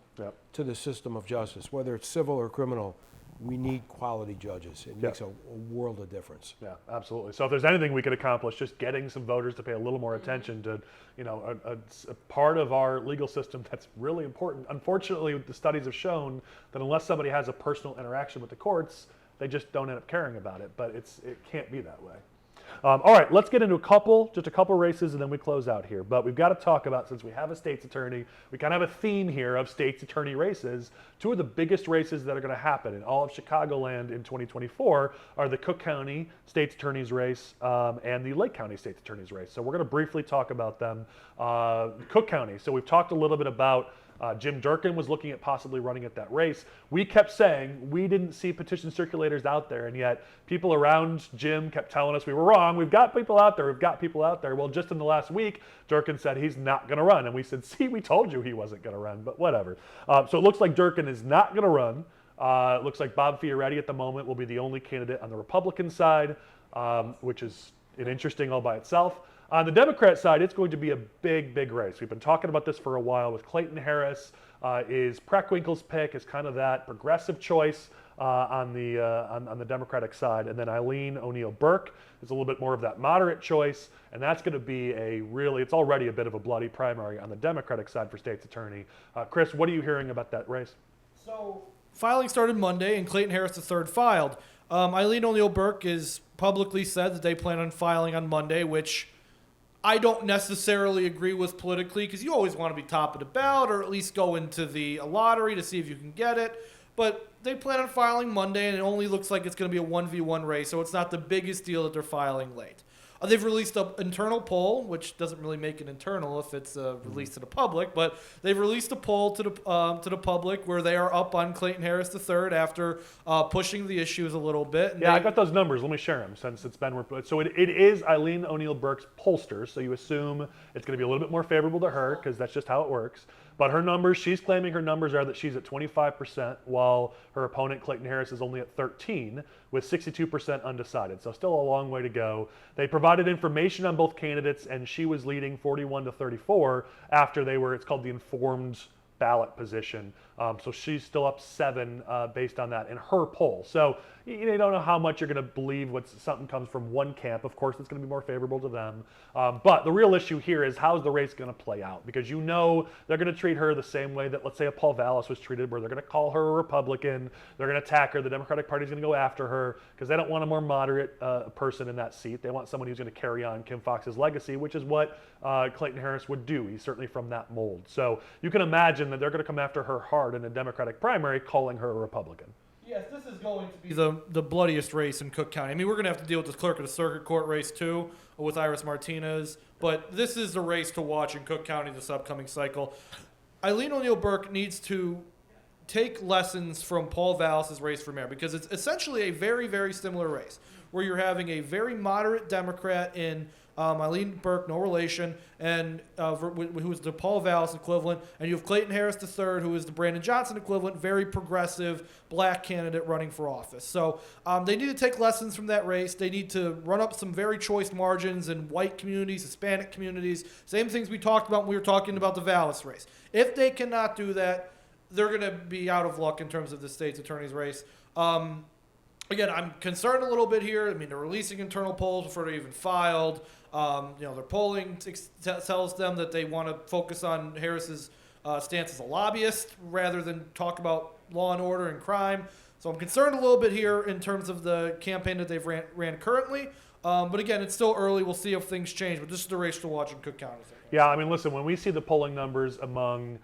to the system of justice, whether it's civil or criminal. We need quality judges. It makes a world of difference. Yeah, absolutely. So if there's anything we could accomplish, just getting some voters to pay a little more attention to, a part of our legal system that's really important. Unfortunately, the studies have shown that unless somebody has a personal interaction with the courts, they just don't end up caring about it. But it can't be that way. All right, let's get into just a couple races, and then we close out here. But we've got to talk about, since we have a state's attorney, we kind of have a theme here of state's attorney races. 2 of the biggest races that are going to happen in all of Chicagoland in 2024 are the Cook County state's attorney's race and the Lake County state's attorney's race. So we're going to briefly talk about them. Cook County, so we've talked a little bit about Jim Durkin was looking at possibly running at that race. We kept saying we didn't see petition circulators out there, and yet people around Jim kept telling us we were wrong. We've got people out there. We've got people out there. Well, just in the last week, Durkin said he's not going to run, and we said, see, we told you he wasn't going to run, but whatever. So it looks like Durkin is not going to run. It looks like Bob Fioretti at the moment will be the only candidate on the Republican side, which is interesting all by itself. On the Democrat side, it's going to be a big, big race. We've been talking about this for a while with Clayton Harris. Is Preckwinkle's pick is kind of that progressive choice on the Democratic side, and then Eileen O'Neill Burke is a little bit more of that moderate choice, and that's going to be it's already a bit of a bloody primary on the Democratic side for state's attorney. Chris, what are you hearing about that race? So filing started Monday, and Clayton Harris III filed. Eileen O'Neill Burke has publicly said that they plan on filing on Monday, which I don't necessarily agree with politically, because you always want to be top of the ballot or at least go into the lottery to see if you can get it. But they plan on filing Monday, and it only looks like it's going to be a 1v1 race, so it's not the biggest deal that they're filing late. They've released an internal poll, which doesn't really make it internal if it's released to the public, but they've released a poll to the public where they are up on Clayton Harris III after pushing the issues a little bit. I got those numbers. Let me share them since it's been reported. So it is Eileen O'Neill Burke's pollsters, so you assume it's going to be a little bit more favorable to her because that's just how it works. But her numbers, she's claiming her numbers are that she's at 25%, while her opponent, Clayton Harris, is only at 13%, with 62% undecided. So still a long way to go. They provided information on both candidates, and she was leading 41 to 34 after it's called the informed ballot position. So she's still up 7 based on that in her poll. So you don't know how much you're going to believe when something comes from one camp. Of course, it's going to be more favorable to them. But the real issue here is how's the race going to play out? Because they're going to treat her the same way that, let's say, a Paul Vallis was treated, where they're going to call her a Republican. They're going to attack her. The Democratic Party is going to go after her because they don't want a more moderate person in that seat. They want someone who's going to carry on Kim Foxx's legacy, which is what Clayton Harris would do. He's certainly from that mold. So you can imagine that they're going to come after her hard in a Democratic primary, calling her a Republican. Yes, this is going to be the bloodiest race in Cook County. I mean, we're going to have to deal with the clerk of the circuit court race too, with Iris Martinez, but this is the race to watch in Cook County this upcoming cycle. Eileen O'Neill Burke needs to take lessons from Paul Vallis' race for mayor, because it's essentially a very, very similar race, where you're having a very moderate Democrat in Eileen Burke, no relation, and who is the Paul Vallis equivalent, and you have Clayton Harris III, who is the Brandon Johnson equivalent, very progressive black candidate running for office. So they need to take lessons from that race. They need to run up some very choice margins in white communities, Hispanic communities, same things we talked about when we were talking about the Vallis race. If they cannot do that, they're going to be out of luck in terms of the state's attorney's race. Again, I'm concerned a little bit here. I mean, they're releasing internal polls before they even filed. Their polling tells them that they want to focus on Harris's stance as a lobbyist rather than talk about law and order and crime. So I'm concerned a little bit here in terms of the campaign that they've ran currently. But again, it's still early. We'll see if things change. But this is the race to watch in Cook County. Yeah, I mean, listen, when we see the polling numbers among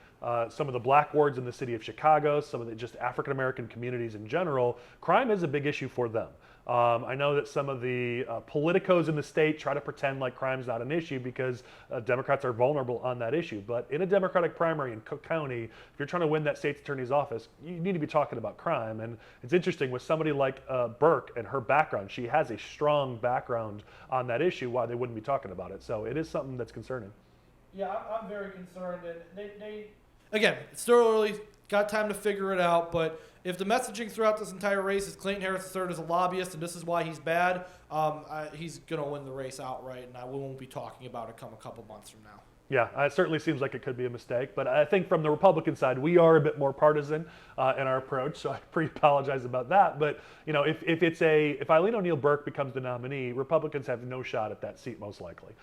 some of the black wards in the city of Chicago, some of the just African-American communities in general, crime is a big issue for them. I know that some of the politicos in the state try to pretend like crime's not an issue because Democrats are vulnerable on that issue. But in a Democratic primary in Cook County, if you're trying to win that state's attorney's office, you need to be talking about crime. And it's interesting with somebody like Burke and her background. She has a strong background on that issue, why they wouldn't be talking about it. So it is something that's concerning. Yeah, I'm very concerned. And again, it's still early. Got time to figure it out. But if the messaging throughout this entire race is Clayton Harris III is a lobbyist and this is why he's bad, he's going to win the race outright, and we won't be talking about it come a couple months from now. Yeah, it certainly seems like it could be a mistake, but I think from the Republican side, we are a bit more partisan in our approach, so I pre-apologize about that. But if Eileen O'Neill Burke becomes the nominee, Republicans have no shot at that seat most likely.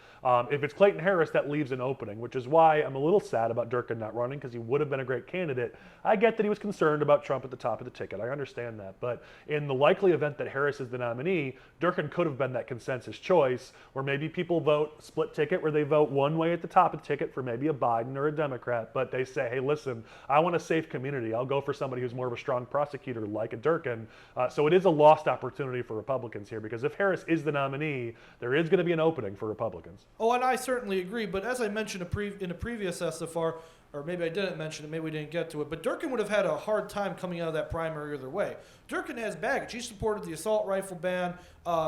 If it's Clayton Harris, that leaves an opening, which is why I'm a little sad about Durkin not running, because he would have been a great candidate. I get that he was concerned about Trump at the top of the ticket. I understand that, but in the likely event that Harris is the nominee, Durkin could have been that consensus choice, where maybe people vote split ticket, where they vote one way at the top ticket for maybe a Biden or a Democrat, but they say, hey, listen, I want a safe community. I'll go for somebody who's more of a strong prosecutor like a Durkin. So it is a lost opportunity for Republicans here, because if Harris is the nominee, there is going to be an opening for Republicans. Oh, and I certainly agree, but as I mentioned in a previous SFR, or maybe I didn't mention it, maybe we didn't get to it, but Durkin would have had a hard time coming out of that primary either way. Durkin has baggage. He supported the assault rifle ban.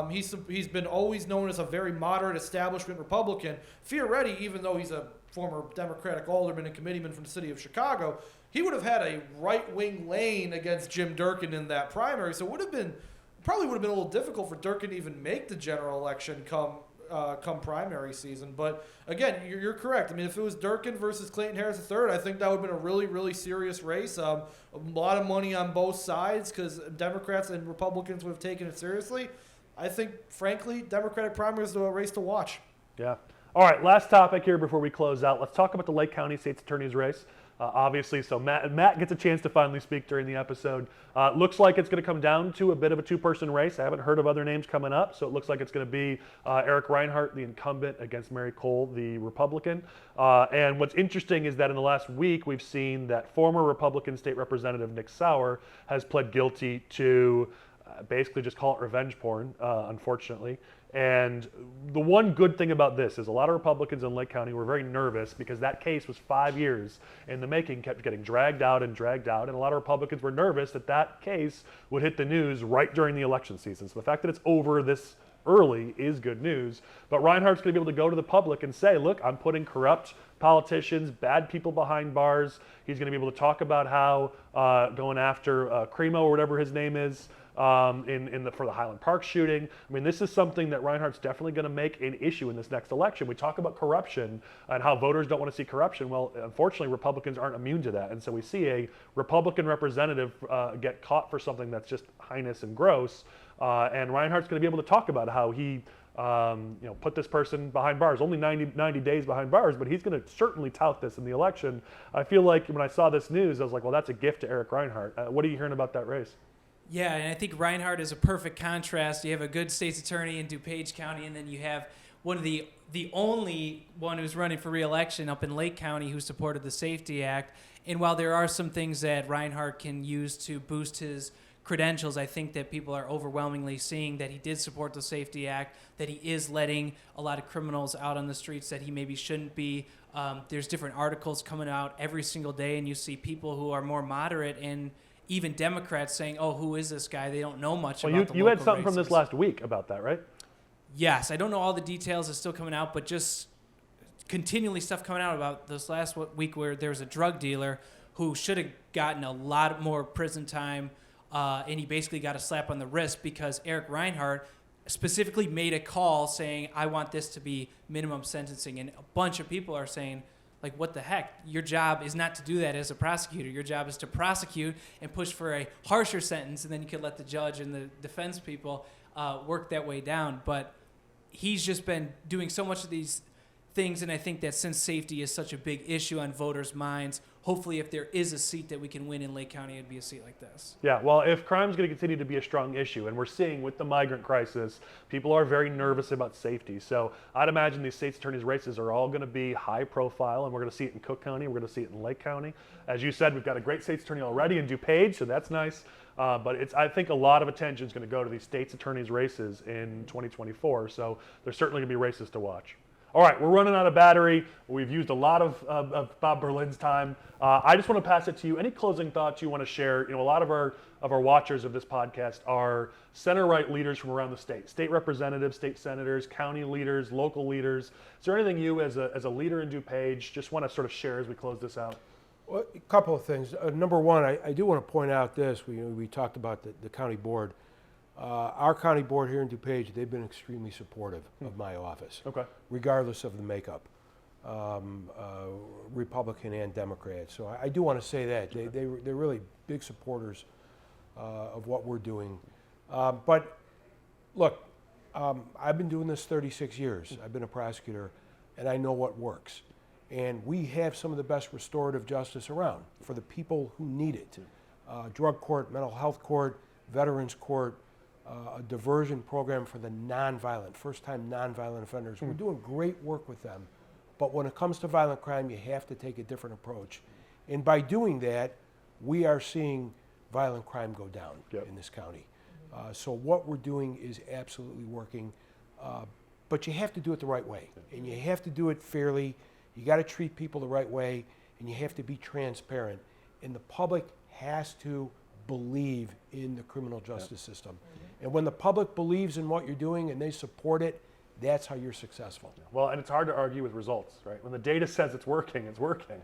He's been always known as a very moderate establishment Republican. Fioretti, even though he's a former Democratic alderman and committeeman from the city of Chicago, he would have had a right-wing lane against Jim Durkin in that primary, so it would have been probably a little difficult for Durkin to even make the general election come come primary season. But again, you're correct. I mean, if it was Durkin versus Clayton Harris III, I think that would have been a really, really serious race. A lot of money on both sides because Democrats and Republicans would have taken it seriously. I think, frankly, Democratic primaries are a race to watch. Yeah. All right, last topic here before we close out. Let's talk about the Lake County State's Attorney's race. Obviously, so Matt gets a chance to finally speak during the episode. Looks like it's going to come down to a bit of a two-person race. I haven't heard of other names coming up, so it looks like it's going to be Eric Rinehart, the incumbent, against Mary Cole, the Republican. And what's interesting is that in the last week, we've seen that former Republican State Representative Nick Sauer has pled guilty to basically just call it revenge porn, unfortunately. And the one good thing about this is a lot of Republicans in Lake County were very nervous because that case was 5 years in the making, kept getting dragged out, and a lot of Republicans were nervous that that case would hit the news right during the election season. So the fact that it's over this early is good news. But Rinehart's going to be able to go to the public and say, look, I'm putting corrupt politicians, bad people behind bars. He's going to be able to talk about how going after Cremo or whatever his name is, for the Highland Park shooting. I mean, this is something that Rinehart's definitely going to make an issue in this next election. We talk about corruption and how voters don't want to see corruption. Well, unfortunately, Republicans aren't immune to that. And so we see a Republican representative get caught for something that's just heinous and gross. And Rinehart's going to be able to talk about how he put this person behind bars, only 90 days behind bars, but he's going to certainly tout this in the election. I feel like when I saw this news, I was like, well, that's a gift to Eric Rinehart. What are you hearing about that race? Yeah, and I think Rinehart is a perfect contrast. You have a good state's attorney in DuPage County, and then you have one of the only one who's running for re-election up in Lake County who supported the Safety Act. And while there are some things that Rinehart can use to boost his credentials, I think that people are overwhelmingly seeing that he did support the Safety Act, that he is letting a lot of criminals out on the streets that he maybe shouldn't be. There's different articles coming out every single day, and you see people who are more moderate and even Democrats saying, oh, who is this guy? They don't know much about the local you had something races. from this last week about that, right? Yes, I don't know all the details. It's still coming out, but just continually stuff coming out about this last week where there was a drug dealer who should have gotten a lot more prison time, and he basically got a slap on the wrist because Eric Rinehart specifically made a call saying, I want this to be minimum sentencing. And a bunch of people are saying, like, what the heck? Your job is not to do that as a prosecutor. Your job is to prosecute and push for a harsher sentence, and then you could let the judge and the defense people work that way down. But he's just been doing so much of these things, and I think that since safety is such a big issue on voters' minds, hopefully if there is a seat that we can win in Lake County, it'd be a seat like this. Yeah, well, if crime's going to continue to be a strong issue, and we're seeing with the migrant crisis, people are very nervous about safety. So I'd imagine these state's attorneys' races are all going to be high profile, and we're going to see it in Cook County, we're going to see it in Lake County. As you said, we've got a great state's attorney already in DuPage, so that's nice. But I think a lot of attention is going to go to these state's attorneys' races in 2024, so there's certainly going to be races to watch. All right, we're running out of battery. We've used a lot of Bob Berlin's time. I just want to pass it to you. Any closing thoughts you want to share? You know, a lot of our watchers of this podcast are center-right leaders from around the state representatives, state senators, county leaders, local leaders. Is there anything you, as a leader in DuPage, just want to sort of share as we close this out? Well, a couple of things. Number one, I do want to point out this. We talked about the county board. Our county board here in DuPage, they've been extremely supportive of my office, Okay. regardless of the makeup, Republican and Democrat. So I do want to say that. They're really big supporters of what we're doing. But look, I've been doing this 36 years. I've been a prosecutor, and I know what works. And we have some of the best restorative justice around for the people who need it. Drug court, mental health court, veterans court, a diversion program for the nonviolent, first-time nonviolent offenders. We're doing great work with them. But when it comes to violent crime, you have to take a different approach. And by doing that, we are seeing violent crime go down in this county. So what we're doing is absolutely working. But you have to do it the right way. And you have to do it fairly. You got to treat people the right way. And you have to be transparent. And the public has to believe in the criminal justice system. And when the public believes in what you're doing and they support it, that's how you're successful. Well, and it's hard to argue with results, right? When the data says it's working, it's working.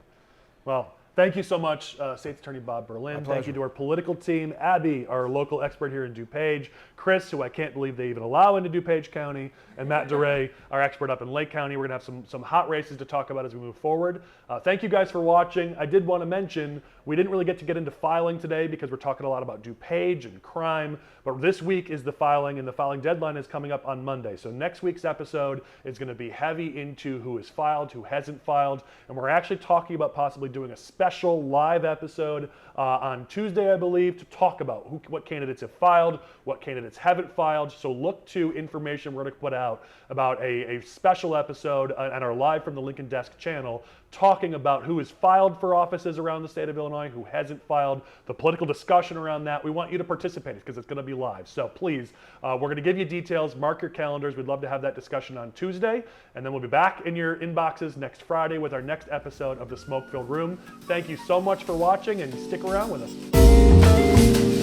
Well, Thank you so much, State's Attorney Bob Berlin. Thank pleasure. you to our political team, Abby, our local expert here in DuPage, Chris, who I can't believe they even allow into DuPage County, and Matt DeRay, our expert up in Lake County. We're going to have some hot races to talk about as we move forward. Thank you guys for watching. I did want to mention, we didn't really get into filing today because we're talking a lot about DuPage and crime, but this week is the filing, and the filing deadline is coming up on Monday. So next week's episode is going to be heavy into who has filed, who hasn't filed, and we're actually talking about possibly doing a special live episode on Tuesday, I believe, to talk about what candidates have filed, what candidates haven't filed. So look to information we're going to put out about a special episode on our Live from the Lincoln Desk channel, talking about who has filed for offices around the state of Illinois, who hasn't filed, the political discussion around that. We want you to participate because it's going to be live. So please, we're going to give you details. Mark your calendars. We'd love to have that discussion on Tuesday. And then we'll be back in your inboxes next Friday with our next episode of The Smoke-Filled Room. Thank you so much for watching, and stick around with us.